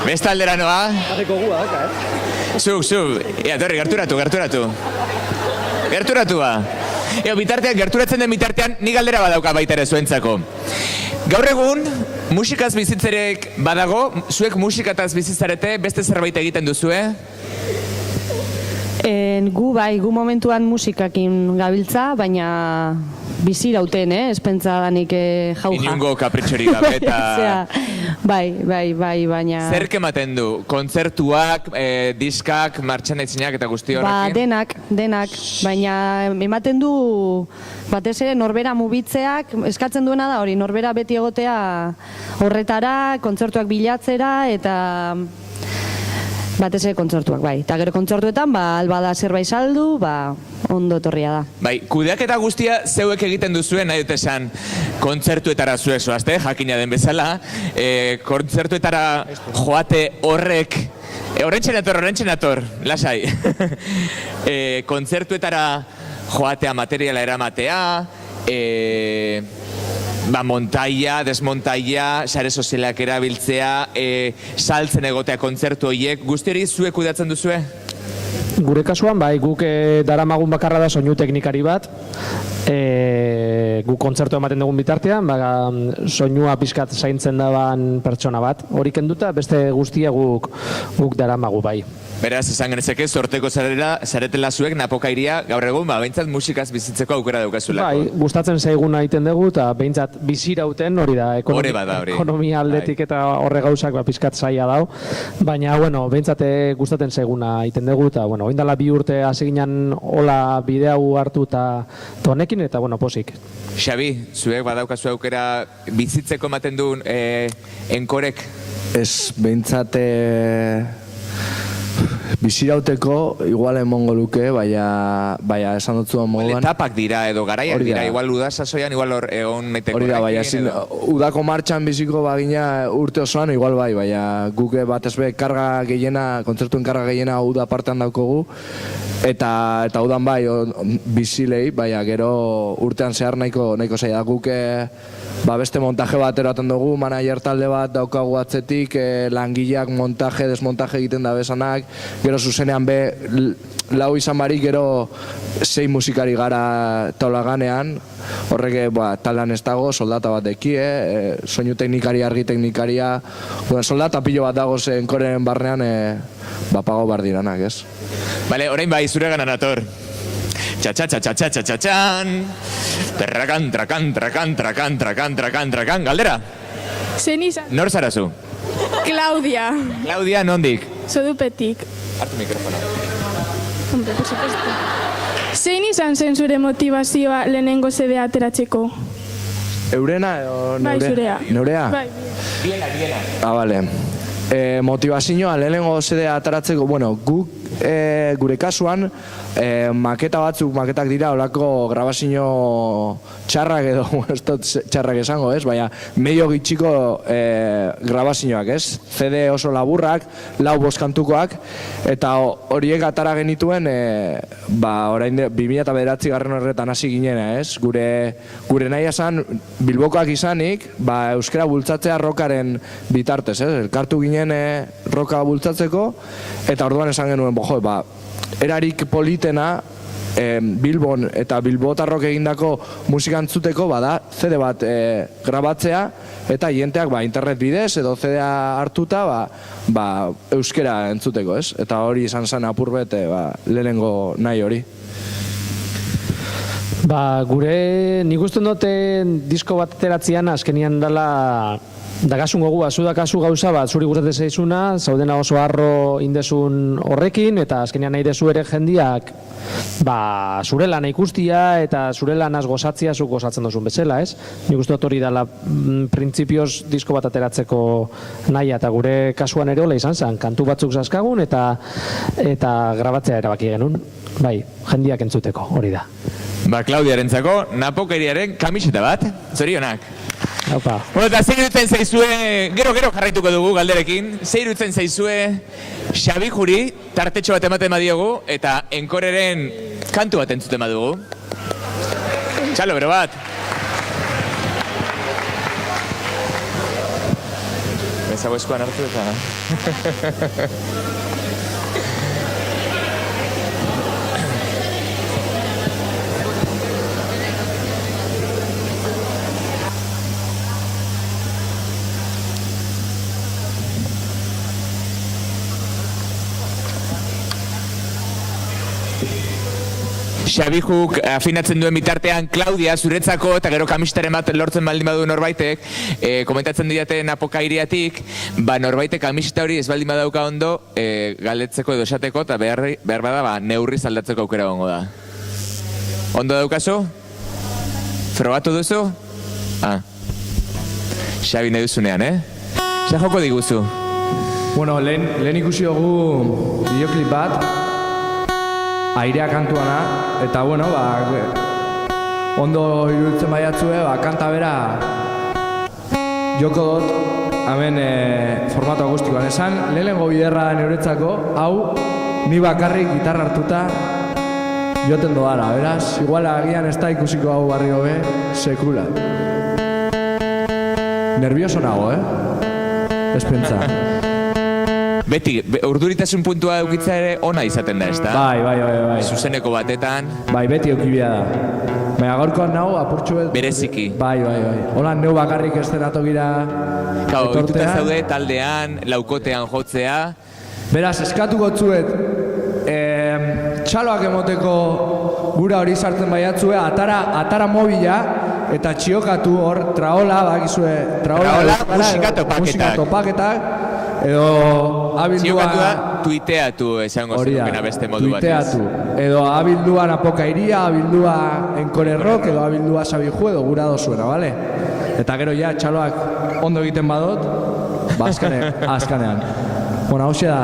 Besta aldera noa? Jarriko gua, Zuk, ea, torri, gerturatu. Gerturatu ba. Eo, bitartean, gerturatzen den bitartean, nik galdera badauka baita ere zuentzako. Gaur egun, musikaz bizitzerek badago, zuek musikataz bizitzarete, beste zerbait egiten duzue? Gu momentuan musikakin gabiltza, baina bizirauten, ez pentsa danik jauja. Inungo kapritxorik gabe eta... Bai, baina... Zerk ematen du? Kontzertuak, diskak, martxan aitzinak eta guzti horrekin? Denak, baina ematen du batez ere norbera mugitzeak, eskatzen duena da hori, norbera beti egotea horretara, kontzertuak bilatzera eta... Batez ere kontzertuak, bai. Eta gero kontzertuetan, albada zerbait saldu, ondo etorria da. Bai, kudeaketa guztia zeuek egiten duzuen, nahi dut esan, kontzertuetara zuek zoazte, jakina den bezala, kontzertuetara joate horrek, horrentxen ator, lasai. Kontzertuetara joatea materiala eramatea, montaia, desmontaia, sare sozialak erabiltzea, saltzen egotea kontzertu horiek, guzti hori zuek kudeatzen duzue? Gure kasuan, bai, guk daramagun bakarra da soinu teknikari bat, guk kontzertu ematen dugun bitartean, soinua pixkat zaintzen daban pertsona bat, hori kenduta beste guztia guk daramagu bai. Beraz, esan genezake, sorteko zaretela zuek Napoka iria, gaur egun, behintzat musikaz bizitzeko aukera daukazulako. Bai, gustatzen zaiguna egiten dugu, eta behintzat bizirauten hori da, ekonomia aldetik eta horre gauzak pizkat zaila dau, baina, behintzat gustatzen zaiguna egiten dugu, eta, oindala 2 urte hasi ginen hola bideu hartu eta honekin, eta, posik. Xabi, zuek badaukazu aukera bizitzeko ematen duen enkorek? Ez, behintzat bizirauteko igual emongo luke, baina esan dutzu moduan. Etapak dira edo garaiak dira, igual udasasoian, igual hor egon naiteko. Hori da, baina udako martxan biziko bagina urte osoan, igual bai, baina guk batez be karga gehiena, kontzertuen karga gehiena uda partean daukogu, eta udan bai, bizilei, baina gero urtean zehar nahiko zaila guk beste montaje bat eraten dugu, manager talde bat daukagu atzetik, langileak montaje, desmontaje egiten da bezanak, gero zuzenean lau izan barik, gero 6 musikari gara taula ganean, horrek taldean ez dago, soldata bat dekie, soinu teknikari, argi teknikaria, soldata pilo bat dago zen koren barnean, pago bardiranak, ez? Bale, orain bai, zure gana nator. Txatxatxatxatxatxatxan, trakan, galdera? Zein izan? Nor zarazu? Claudia. Claudia, nondik? Sodupetik. Hartu mikrofona. Hombre, por supuesto. Zein izan zen zure motivazioa lehenengo CD ateratzeko? Eurena edo Bai, zurea. Neurea? Bai. Biena. Bale. Motivazioa lehenengo CD ateratzeko, guk gure kasuan, maketak dira olako grabazio txarrak edo, ez dut txarrak esango, ez? Baina, medio gitxiko grabazioak, ez? CD oso laburrak, 4-5 kantukoak, eta horiek atara genituen, orain 2009 garren horretan hasi ginena, ez? Gure nahi esan, Bilbokoak izanik, euskara bultzatzea rockaren bitartez, ez? Elkartu ginen roka bultzatzeko, eta orduan esan genuen, erarik politena Bilbon eta bilbotarrok egindako musika entzuteko bada CD bat grabatzea eta jenteak internet bidez edo CD-a hartuta euskera entzuteko, ez? Eta hori izan zen apurbet lehenengo nahi hori. Gure nik uste dute disko bat ateratzean azkenian dela dagasun gogua, zu dakazu gauza bat, zuri gustatzen zaizuna, zaudena oso harro indezun horrekin, eta azkenean nahi dezu ere jendiak zure lana ikustia eta zure lanaz gozatzia zuk gozatzen duzun bezala, ez? Nik uste dut hori dela printzipioz disko bat ateratzeko nahi, eta gure kasuan ere hola izan zen, kantu batzuk zaskagun eta grabatzea erabaki genuen, jendiak entzuteko, hori da. Klaudiarentzako, napokeriaren kamiseta bat, zorionak. Opa. Eta zein irutzen zaizue, gero jarraituko dugu galderekin, zein irutzen zaizue Xabijuri tartetxo bat ematen badiogu eta Enkoreren kantu bat entzuten badugu. Txalo, bero bat. Bezago eskuan hartu eta... Xabijuk afinatzen duen bitartean, Klaudia, zuretzako eta gero kamisitaren bat lortzen baldin badu norbaitek, komentatzen didate Napoka hiriatik, norbaitek kamisita hori ez baldin badauka ondo, galdetzeko edo esateko, eta behar bada neurriz aldatzeko aukera gongo da. Ondo daukazu? Frogatu duzu? Xabi nahi duzunean, Zer joko diguzu? Bueno, lehen ikusi dugu bideoklip bat, airea kantuana, eta ondo iruditzen baiatzue, kanta bera joko dut, hemen formato akustikoan esan, lehenengo biderra neuretzako, hau, ni bakarrik gitarra hartuta joten doara, beraz, igual agian ez da ikusiko hau barri hobe, sekula. Nervioso nago, ez pentsa. Beti, urduritasun puntua eukitza ere ona izaten da, ez da? Bai. Zuzeneko batetan. Beti eukibia da. Baina gaurkoan nago, apurtxu bet... Bereziki. Bai. Hola, neu bakarrik estenatogira etortean. Oituta zaude taldean, laukotean jotzea. Beraz, eskatu gotzuet, txaloak emoteko gura hori sartzen baiatzue, atara mobila, eta txiokatu hor, traola, bakizue... Traola, musika topaketak. Edo abildua... Tuiteatu esango zenukena beste modu bat. Tuiteatu. Edo abildua Napoka iria, abildua Enkore Rock, edo abildua Xabiju edo gura dozuena, bale? Eta gero ja, txaloak ondo egiten badot, azkanean. Bona, hau da,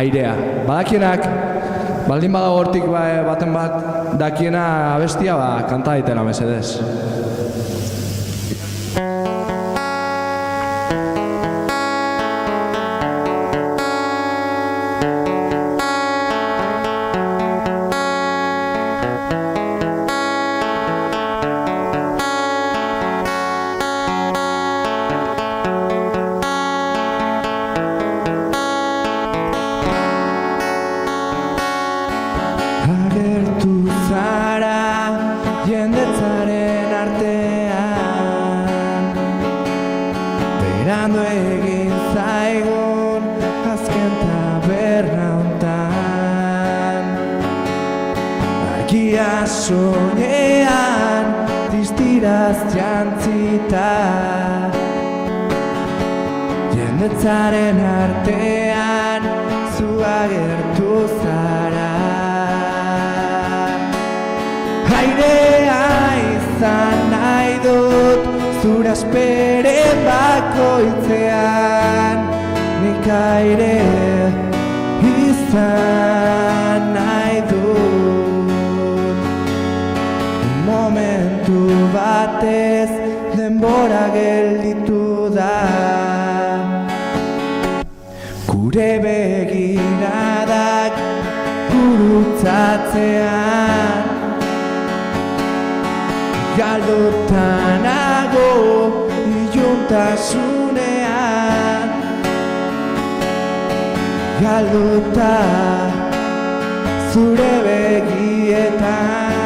airea. Badakienak, baldin badago hortik baten bat dakiena abestia, kanta daitena mesedez. Soñean distiraz jantzita jendetzaren artean zu agertu zara airea izan nahi dut zura espere bakoitzean nik aire izan momentu batez denbora gelditu da. Gure begiradak gurutzatzean galdutanago iluntasunean, galduta zure begietan.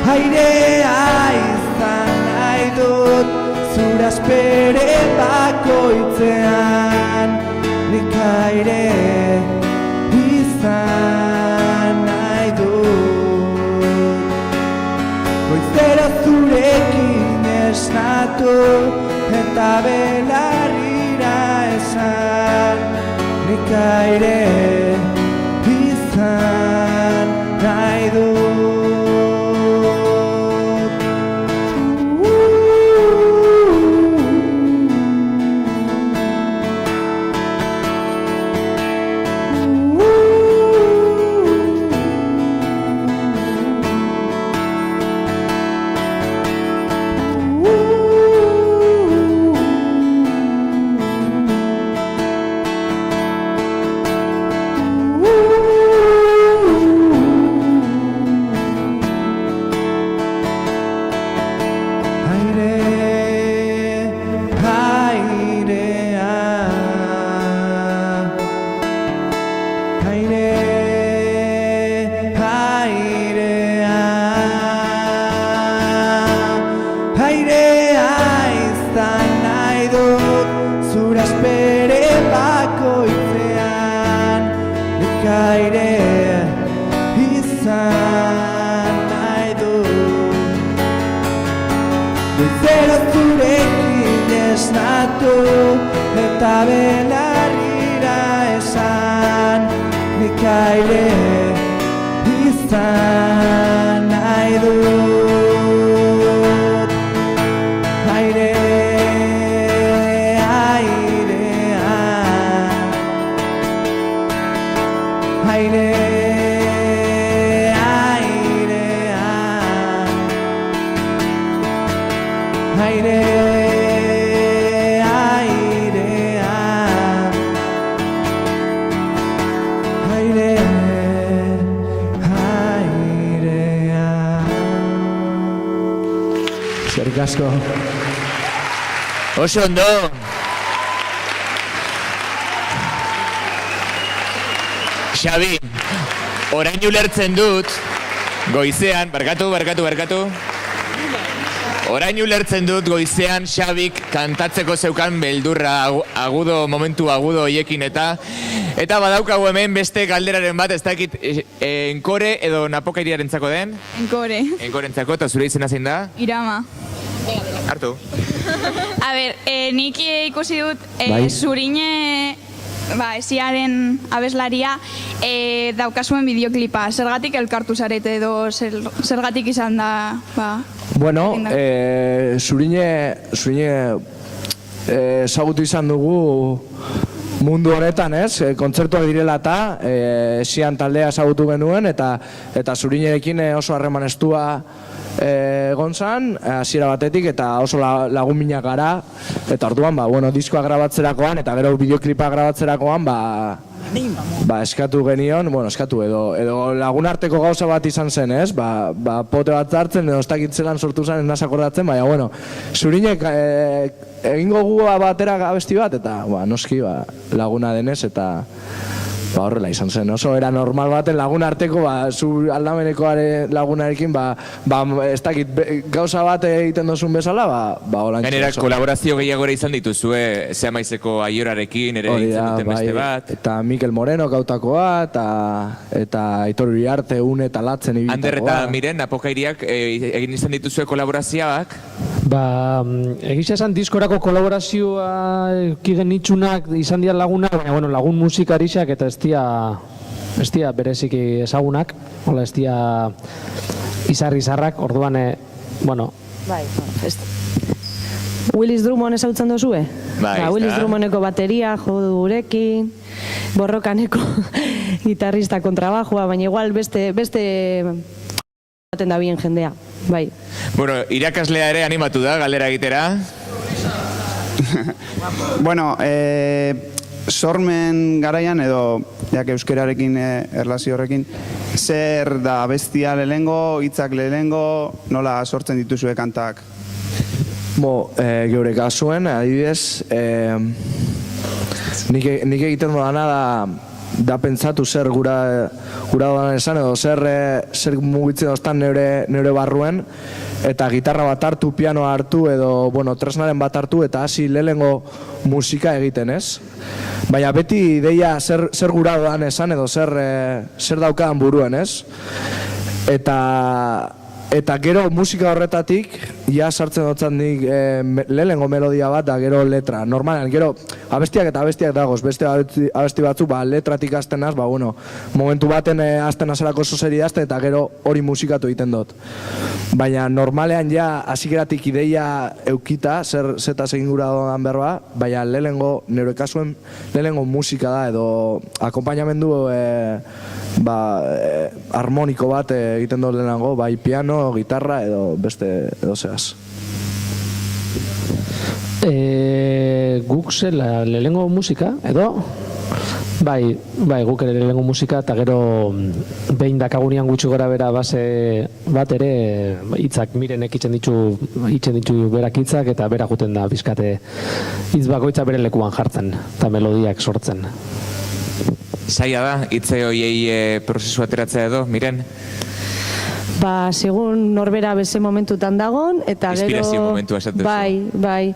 Airea izan nahi dut zura espere bakoitzean, nik aire izan nahi dut. Goizero zurekin esnatu eta belarrira esan, nik aire izan nahi dut. Eta belarrira esan, nik aire izan nahi dut. Aire, airea, aire, airea, aire. Asko. Oso ondo. Xabi, orain ulertzen dut, goizean, barkatu. Orain ulertzen dut goizean Xabik kantatzeko zeukan beldurra momentu agudo hoiekin eta badaukagu hemen beste galderaren bat, ez dakit enkore edo napoka iriarentzako den? Enkore. Enkorentzako, eta zure izena zein da? Irama. Hartu. A ber, nik ikusi dut Zurine esiaren abeslaria daukazuen bideoklipa. Zergatik elkartu zarete edo zergatik izan da? Bueno, Zurine ezagutu izan dugu mundu honetan, ez? Kontzertuak direla eta esian taldea ezagutu genuen eta Zurinerekin oso harreman estua egon zan, hasiera batetik, eta oso lagun minak gara, eta orduan, diskoa grabatzerakoan, eta gero bideoklipa grabatzerakoan, eskatu genion, eskatu edo lagun arteko gauza bat izan zen, ez? Pote bat zartzen, edo ez dakitzelan sortu zen, ez nasakordatzen, baina, Zurinek egingo gu batera abesti bat, eta noski laguna denez, eta horrela izan zen, oso era normal baten lagun arteko, zu aldameneko lagunarekin, ez dakit gauza bat egiten dozun bezala, hola entzuzo. Gainera, kolaborazio gehiagora izan dituzue, Zeamaizeko Aiorarekin ere egiten duten beste bat. Eta Mikel Moreno gautakoa, eta Aitor Uriarte, Une eta Latzen ibitakoa. Ander eta Miren, Napoka Iriak egin izan dituzue kolaborazioak? Egizia esan diskorako kolaborazioa kigen itxunak izan dian lagunak, baina lagun musikarixak eta ez dia bereziki ezagunak, ez dia izarrak, orduan, Willis Drummond ezautzen dozue? Willis da. Drummondeko bateria, jodu gurekin, Borrokaneko gitarrista kontrabajua, baina igual beste baten da bien jendea, bai. Bueno, irakaslea ere animatu da, galdera egitera. Bueno, sormen garaian edo jak euskerarekin erlazio horrekin, zer da abestia lehengo, hitzak lehengo, nola sortzen dituzue kantak? Geure kasuen, adibidez, nik egiten dudana da pentsatu zer gura dodan esan, edo zer mugitzen doztan neure barruen, eta gitarra bat hartu, pianoa hartu, edo, tresnaren bat hartu, eta hasi lehengo musika egiten, ez? Baina beti ideia zer gura dodan esan, edo zer daukadan buruen, ez? Eta gero musika horretatik, ja sartzen dutzen nik lehengo melodia bat, da gero letra. Normalean, gero abestiak dagoz, beste abesti batzuk, letratik hasten naz, momentu baten hasten azerako zozeri dazten, eta gero hori musikatu egiten dut. Baina normalean ja hasikeratik ideia eukita, zetaz egin gura dodan berba, baina lehengo, nire kasuen, lehengo musika da, edo akompainamendu harmoniko bat egiten dut lehenango, bai piano, gitarra edo beste edo zehaz. Guk zela lehengo musika, edo? Bai, guk ere lehengo musika, eta gero behin dakagunean gutxi gora bera base bat ere hitzak mirenek itzen ditu berak hitzak, eta bera juten da bizkate hitz bakoitza bere lekuan jartzen, eta melodiak sortzen. Zaila da, hitze hoiei prozesu ateratzea edo, Miren? Segun norbera beste momentutan dagon, eta gero... Inspirazio momentua esaten zu. Bai,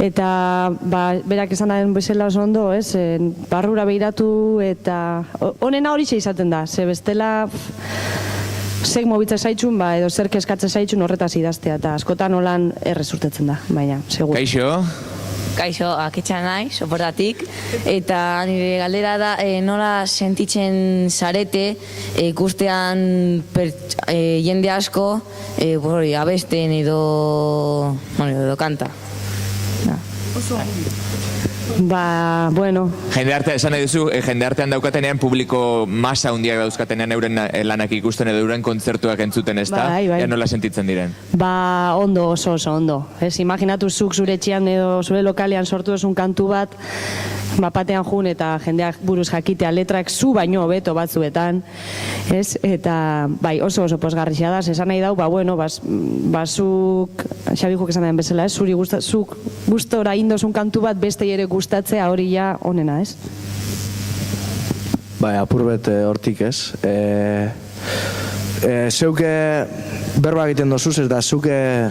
eta berak esan daren bezala oso ondo, ez? Barrura behiratu, eta honena hori izaten da, ze bestela... Zek mobitza zaitxun, edo zer kezkatzen zaitxun horretaz idaztea, eta askotan holan errezurtetzen da, baina, segur. Kaixo, akitxan nahi, soportatik, eta nire galdera da nola sentitzen zarete ikustean jende asko abesten edo kanta. Esan nahi duzu, jende artean daukatenean publiko masa handiak dauzkatenean euren lanak ikusten edo euren kontzertuak entzuten, ez da? Ea nola sentitzen diren? Ondo, oso ondo. Imaginatu zuk zure etxean edo zure lokalean sortu duzun kantu bat, batean jun eta jendeak buruz jakitea letrak zu baino hobeto batzuetan, ez? Eta oso pozgarria da, esan nahi dau, zuk, Xabijuk esan nahi bezala, zuri zuk gustora indozun kantu bat beste ere gustatzea hori ja onena, ez? Apurbet hortik, ez? Zeuke berba egiten dozuz, ez da, zuke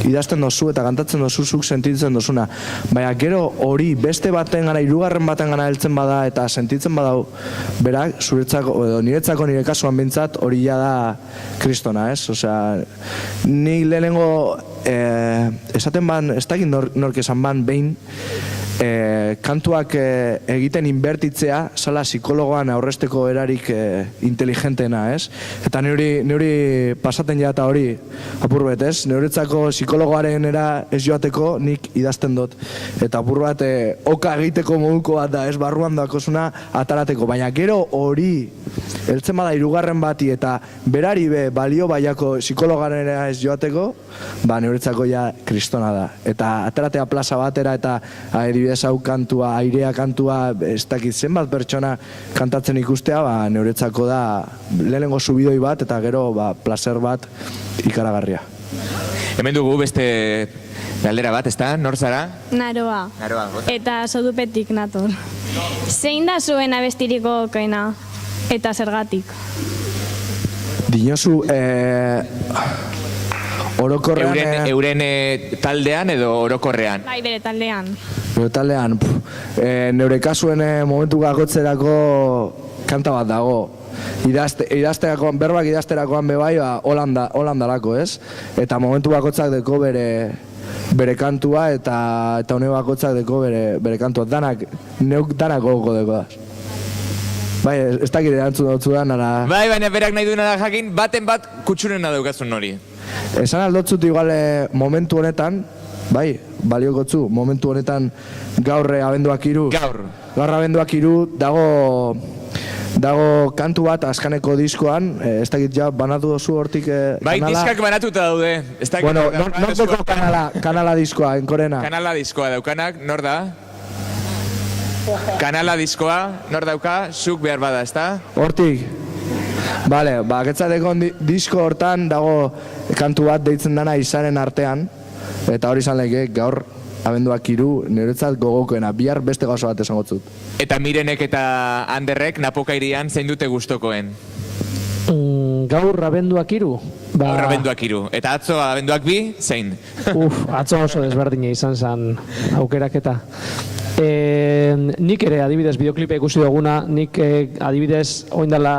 idazten dozu eta kantatzen dozu zuk sentitzen dozuna. Baina gero hori beste baten gana, hirugarren baten gana heltzen bada eta sentitzen badau berak, zuretzako, edo niretzako nire kasuan bintzat hori ja da kristona, ez? Osea, nik lehenengo esaten ban, ez dakit nork esan ban behin, kantuak egiten inbertitzea zala psikologoan aurrezteko erarik inteligentena, ez? Eta neuri pasaten ja eta hori apurbet, ez? Neuretzako psikologoaren era ez joateko nik idazten dut. Eta apurbet oka egiteko moduko bat da, ez? Barruan dakozuna atarateko. Baina gero hori heltzen bada hirugarren bati eta berari balio baiako psikologaren era ez joateko, neuretzako ja kristona da. Eta ataratea plaza batera eta adibidez hau kantua, airea kantua, ez dakit zenbat pertsona kantatzen ikustea, neuretzako da lehenengo subidoi bat eta gero placer bat ikaragarria. Hemen dugu beste galdera bat, ez da? Nor zara? Naroa. Eta sodupetik nator. Zein da zuen abestiriko koena? Eta zergatik? Dinozu, orokorrean... Euren taldean edo orokorrean? Bai, bere taldean. Bere taldean, neure kasuen momentu gakotzerako kanta bat dago. Idazterakoan, berbak idazterakoan bebai, holandalako, ez? Eta momentu bakotzak deko bere kantua eta hone bakotzak deko bere kantua. Neuk danak gogoko deko da. Bai, ez dakit erantzun dutzu da, nara... Bai, baina berak nahi duena da jakin, baten bat kutsurena daukazun hori. Esan aldotzut igual momentu honetan, bai, baliokotzu, momentu honetan gaur abenduak 3. Gaur abenduak 3 dago kantu bat azkaneko diskoan, ez dakit ja banatu dozu hortik Bai, kanala. diskak banatuta daude. Bueno, nor doko kanala diskoa, enkorena? Kanala diskoa daukanak, nor da? Kanala diskoa, nor dauka, zuk behar bada, ezta? Hortik. Bale, getzateko disko hortan dago kantu bat deitzen dana izaren artean, eta hori izan leke gaur abenduak 3 niretzat gogokoena, bihar beste gauza bat esango zut. Eta Mirenek eta Anderrek Napokairian zein dute gustokoen? Gaur abenduak 3? Gaur abenduak 3. Eta atzo abenduak 2, zein? Atzo oso desberdina izan zen aukeraketa. Nik ere adibidez bideoklipa ikusi duguna, nik adibidez oindala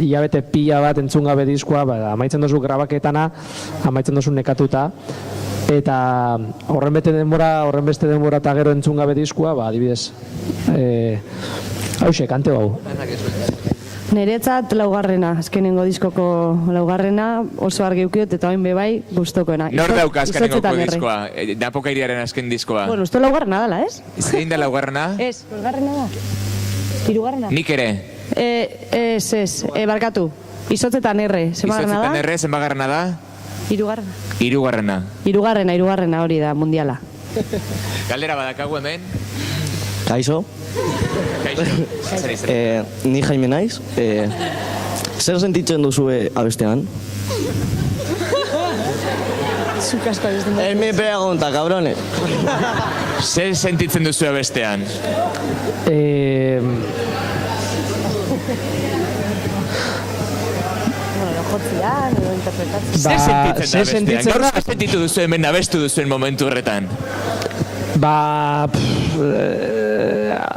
hilabete pila bat entzun gabe diskoa, amaitzen dozu grabaketana, amaitzen dozu nekatuta, eta horren beste denbora eta gero entzun gabe diskoa, adibidez, hauxe, kante hau. Niretzat laugarrena, azkenengo diskoko laugarrena, oso argi ukiot eta oin bebai gustokoena. Nor dauka azkenengoko diskoa? Napokairiaren azken diskoa? Bueno, uste laugarrena dela, ez? Zein da laugarrena? Ez, laugarrena da. Hirugarrena? Nik ere. Ez, barkatu. Izotzetan erre, zenbagarrena da? Izotzetan erre, zenbagarrena da? Hirugarrena. Hirugarrena hori da, mundiala. Galdera badakagu hemen? Kaixo. Ni Jaime naiz. Zer sentitzen duzue abestean? Me pregunta, cabrones. Zer sentitzen duzue abestean? Zer sentitzen da abestean? Gaur sentitu duzu hemen abestu duzuen momentu horretan?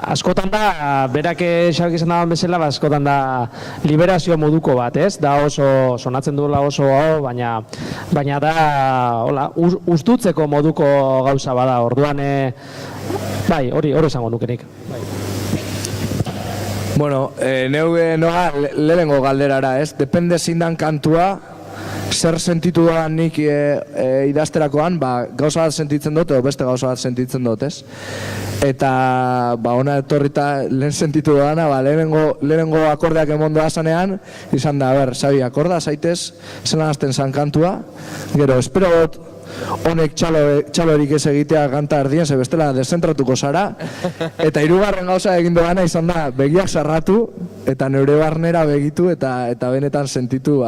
Askotan da, berak xabek izan dagoen bezala, askotan da liberazio moduko bat, ez? Da oso, sonatzen duela oso hau, baina da, hola, ustutzeko moduko gauza bada, orduan, bai, hori esango nukenik. Bueno, noa lehenengo galderara, ez? Depende zindan kantua, zer sentitu da nik idazterakoan, gauza bat sentitzen dut, edo beste gauza bat sentitzen dut, ez? Eta, ona etorrita lehen sentitu dana, lehenengo akordeak emondo azanean, izan da, Xabi, akorda zaitez, zelan azten zan kantua, gero, espero dut, honek txalorik ez egitea kanta erdien, ze bestela dezentratuko zara, eta hirugarren gauza egin dugana izan da, begiak sarratu, eta neure barnera begitu, eta benetan sentitu,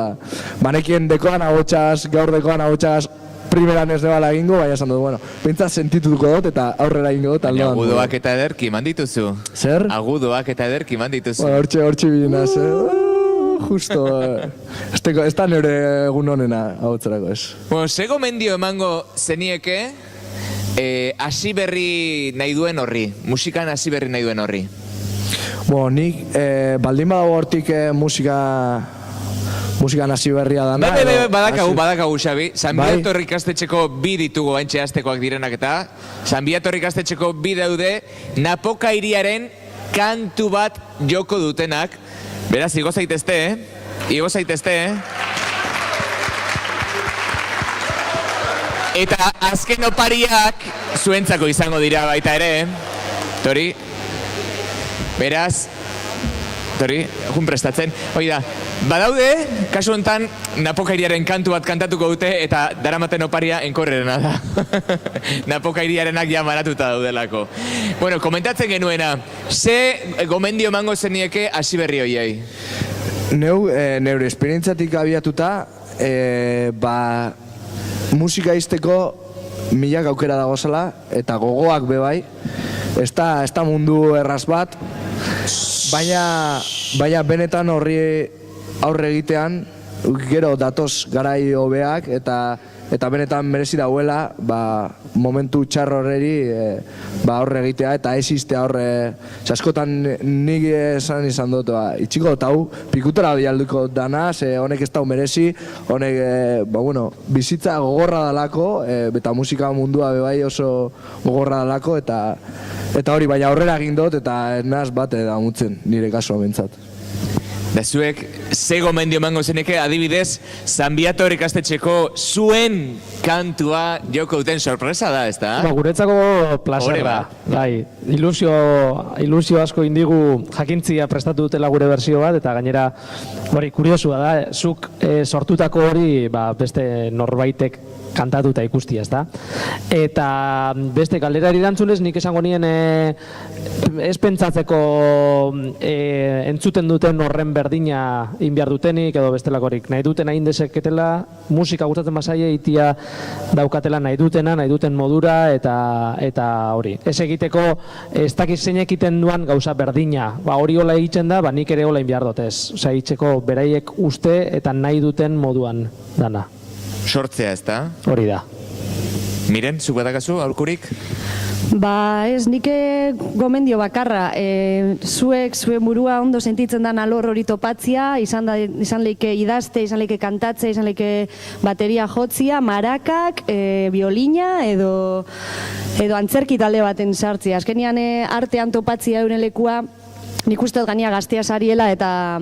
banekien dekoan agotxaz, gaur dekoan agotxaz, primeran ez debala egingo, baina esan dut, pintzat sentituko dut, eta aurrera egingo dut. Baina agudoak eta ederki mandituzu. Zer? Agudoak eta ederki mandituzu. Hortxe bilinaz, justo, ez da nire egun honena hautzerako ez. Ze gomendio emango zenieke hasi berri nahi duen horri, musikan hasi berri nahi duen horri? Nik baldin badago hortik musikan hasi berria dana. Badakagu, Xabi. San Biator ikastetxeko 2 ditugu haintxe aztekoak direnak eta San Biator ikastetxeko 2 daude Napokairiaren kantu bat joko dutenak. Beraz, igo zaitezte, Igo zaitezte, Eta azken opariak zuentzako izango dira baita ere, Tori. Beraz, Tori, jun prestatzen. Hoi da, badaude, kasu honetan, Napokairiaren kantu bat kantatuko dute eta daramaten oparia enkorrerena da. Napokairiarenak ja maratuta daudelako. Bueno, komentatzen genuena, ze gomendio emango zenieke hasi berri hoiei? Neure esperientzatik abiatuta, musika izteko milak aukera dagozela, eta gogoak bebai. Ez da mundu erraz bat, baina benetan horri aurre egitean, gero datoz garai hobeak, eta benetan merezi dauela, momentu txarro horreri aurre egitea, eta ez iztea horre, askotan nik izan dut, itxiko dut hau, pikutora bialduko dana, ze honek ez dau merezi, honek, bizitza gogorra dalako, eta musika mundua bebai oso gogorra dalako, eta hori, baina aurrera egin dut, eta naz bat damutzen, nire kasua bentsat. Da zuek, ze gomendio emango zeneke, adibidez, Zanbiator ikastetxeko zuen kantua joko duten sorpresa da, ez da? Guretzako plazer da. Bai, ilusio asko indigu jakintzia prestatu dutela gure bersio bat, eta gainera, hori, kuriosua da, zuk sortutako hori beste norbaitek kantatuta ikustia, ez da? Eta beste galderari erantzunez, nik esango nien ez pentsatzeko entzuten duten horren berdina inbiar dutenik edo bestelakorik. Nahi duten hain deseketela, musika gustatzen bazaie itia daukatela nahi duten modura eta hori. Ez egiteko ez dakiz zein egiten duan gauza berdina. Hori hola egiten da, nik ere hola inbiar dutez. Osea, itxeko beraiek uste eta nahi duten moduan dana. Sortzea, ez da? Hori da. Miren, zuk badakazu, aurkurik? Ez, nik gomendio bakarra. Zuen burua ondo sentitzen dan alor hori topatzia, izan leike idazte, izan leike kantatze, izan leike bateria jotzia, marakak, biolina edo antzerki talde baten sartzia. Azkenian artean topatzia euren lekua, nik uste gania gaztea sariela eta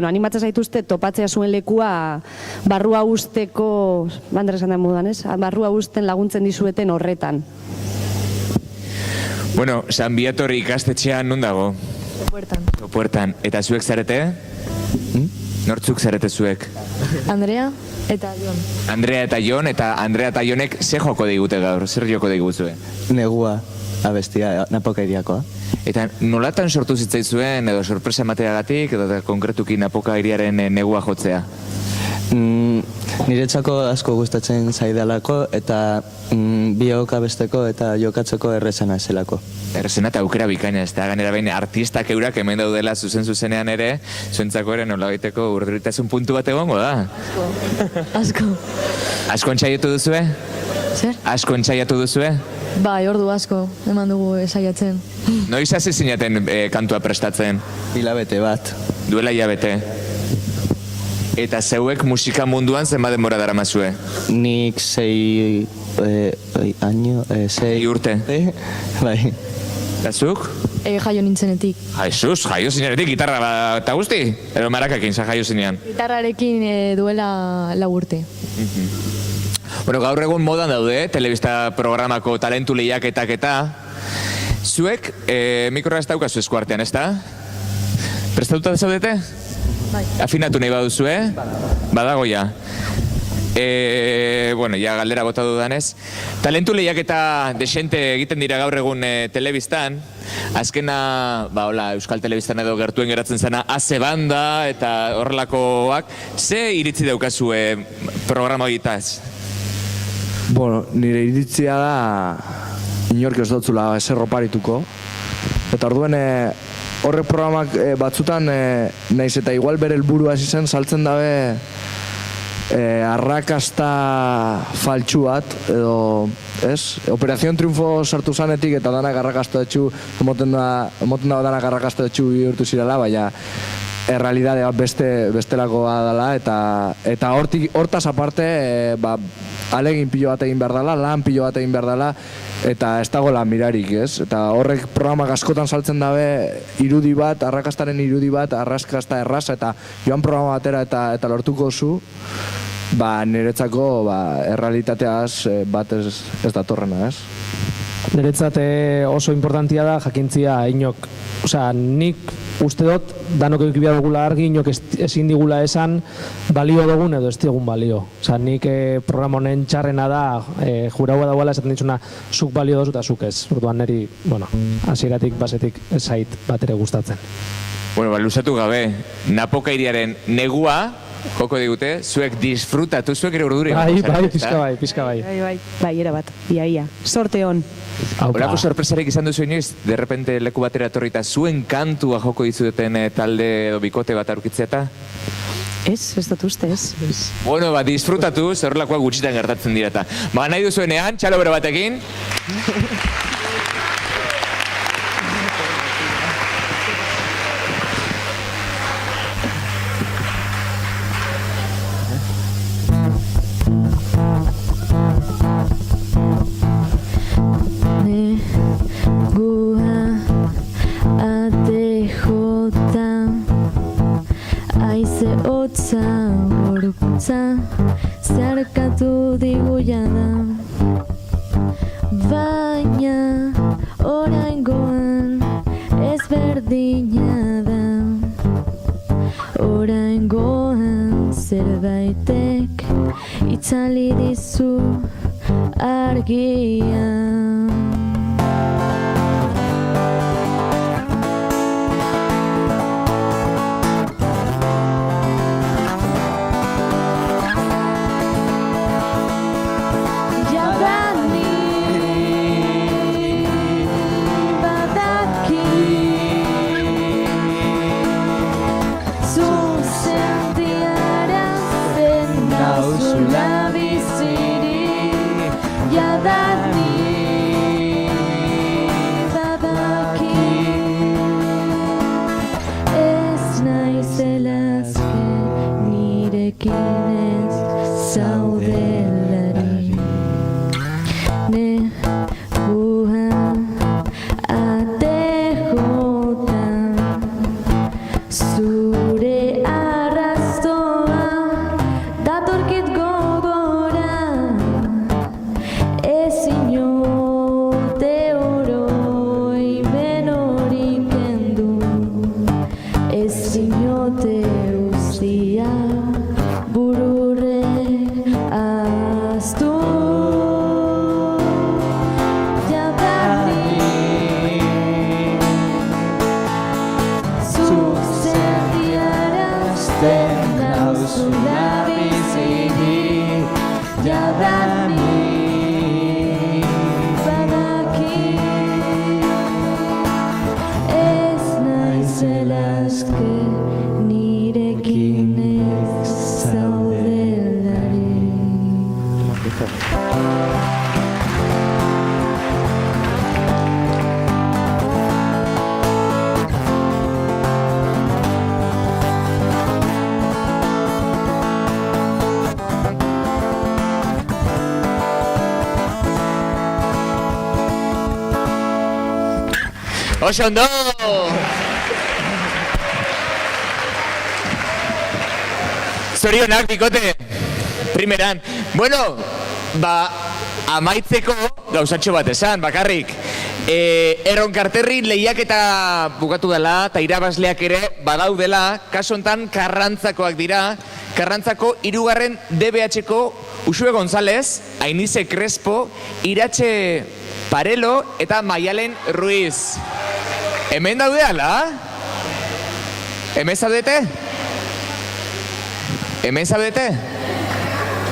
animatzen zaituzte topatzea zuen lekua barrua usteko, bandera esan da moduan, ez? Barrua usten laguntzen dizueten horretan. Bueno, Zanbiator ikastetxean non dago? Puertan. Eta zuek zarete? Nortzuk zarete zuek? Andrea eta Jon. Andrea eta Jonek ze joko digute gaur? Zer joko diguzue? Negua, abestia, Napoka iriakoa. Eta nolatan sortu zitzaizuen edo sorpresa emateagatik edo konkretuki Napoka iriaren negua jotzea? Niretzako asko gustatzen zaidalako eta biok abesteko eta jokatzeko errezena zelako. Errezena eta aukera bikaina, ez da, ganera behin artistak eurak hemen daudela zuzenean ere, zuentzako ere nolagaiteko urduritasun puntu bat egongo da? Asko. Asko entxaiatu duzue? Zer? Asko entxaiatu duzue? Bai, ordu asko, eman dugu esaiatzen. Noiz hasi zinaten kantua prestatzen? Hilabete bat. Duela hilabete. Eta zeuek musika munduan zenbat denbora daramazue? Nik 6 urte. Bai. Eta zuk? Jaio nintzenetik. Jesus, jaio zinenetik, gitarra eta guzti? Edo marakakin za jaio zinean? Gitarrarekin duela 4 urte. Bueno, gaur egun modan daude, telebista programako talentu lehiaketak eta zuek mikroa ez daukazu eskuartean, ez da? Prestatuta zaudete? Bai. Afinatu nahi baduzue? Badago ja. Bueno, ja galdera bota dudanez. Talentu lehiaketa desente egiten dira gaur egun telebistan. Azkena, Euskal Telebistan edo gertuen geratzen zena AZ Banda eta horrelakoak. Ze iritzi daukazue programa egitaz? Bueno, nire iritzia da inork ez dotzula ezer oparituko. Eta orduen horrek programak batzutan naiz eta igual bere helburua hasi zen saltzen dabe arrakasta faltsu bat edo, ez? Operación Triunfo sartu zanetik eta danak arrakasta etxu emoten da danak arrakasta etxu bihurtu zirela, baina errealidadea bestelakoa dela eta hortaz aparte alegin pilo bat egin behar dela, lan pilo bat egin behar dela eta ez dago lan mirarik, ez? Eta horrek programak askotan saltzen dabe irudi bat, arrakastaren irudi bat, arrakasta erraza eta joan programa batera eta lortuko zu, niretzako errealitateaz bat ez datorrena, ez? Niretzat oso importantia da jakintzia inok, nik uste dut danok eukibia dugula argi, inok ezin digula esan balio dugun edo ez digun balio. Nik programa honen txarrena da, juraua dagoela esaten ditzuna zuk balio dozu eta zuk ez. Orduan niri, hasieratik basetik ez zait bat ere gustatzen. Bueno, luzatu gabe, Napoka iriaren negua, joko digute, zuek disfrutatu, zuek ere urduri. Pizka bai. Bai, erabat, ia. Sorte hon. Horako sorpresarik izan duzu inoiz, derrepente leku batera etorri eta zuen kantua joko dizuten talde edo bikote bat aurkitzea eta? Ez dut uste, ez. Bueno, disfrutatu, zerrelakoa gutxitan gertatzen dira eta. Nahi duzuenean, txalo bero batekin. digu jada, baina oraingoan ezberdina da. Oraingoan zerbaitek itzali dizu argian. Oso ondo! Zorionak, bikote! Primeran. Bueno, amaitzeko gauzatxo bat esan, bakarrik. Erronkarterri lehiaketa bukatu dela, eta irabazleak ere badaudela, kaso hontan Karrantzakoak dira. Karrantzako 3. DBH-ko Uxue González, Ainize Crespo, Iratxe Parelo eta Maialen Ruiz. Hemen daude ala? Hemen zaudete? Hemen zaudete?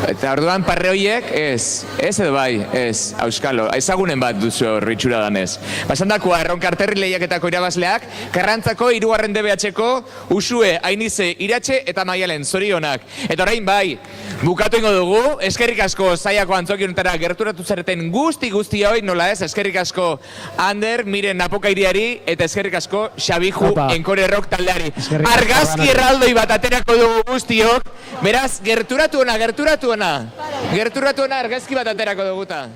Eta orduan parre horiek, ez edo bai, ez, auskalo, ezagunen bat duzu ritxura danez. Basandakoa, Erronkarterri lehiaketako irabazleak, Karrantzako 3. DBH-ko Uxue, Ainize, Iratxe eta Maialen, zorionak. Eta orain bai, bukatu ingo dugu, eskerrik asko Zaiako antzokiontara gerturatu zareten guzti hoi, nola ez, eskerrik asko Ander, Miren Napoka iriari, eta eskerrik asko Xabiju Encore Rock taldeari. Argazki erraldoi bat aterako dugu guztiok, beraz, gerturatu ona, argazki bat aterako duguta.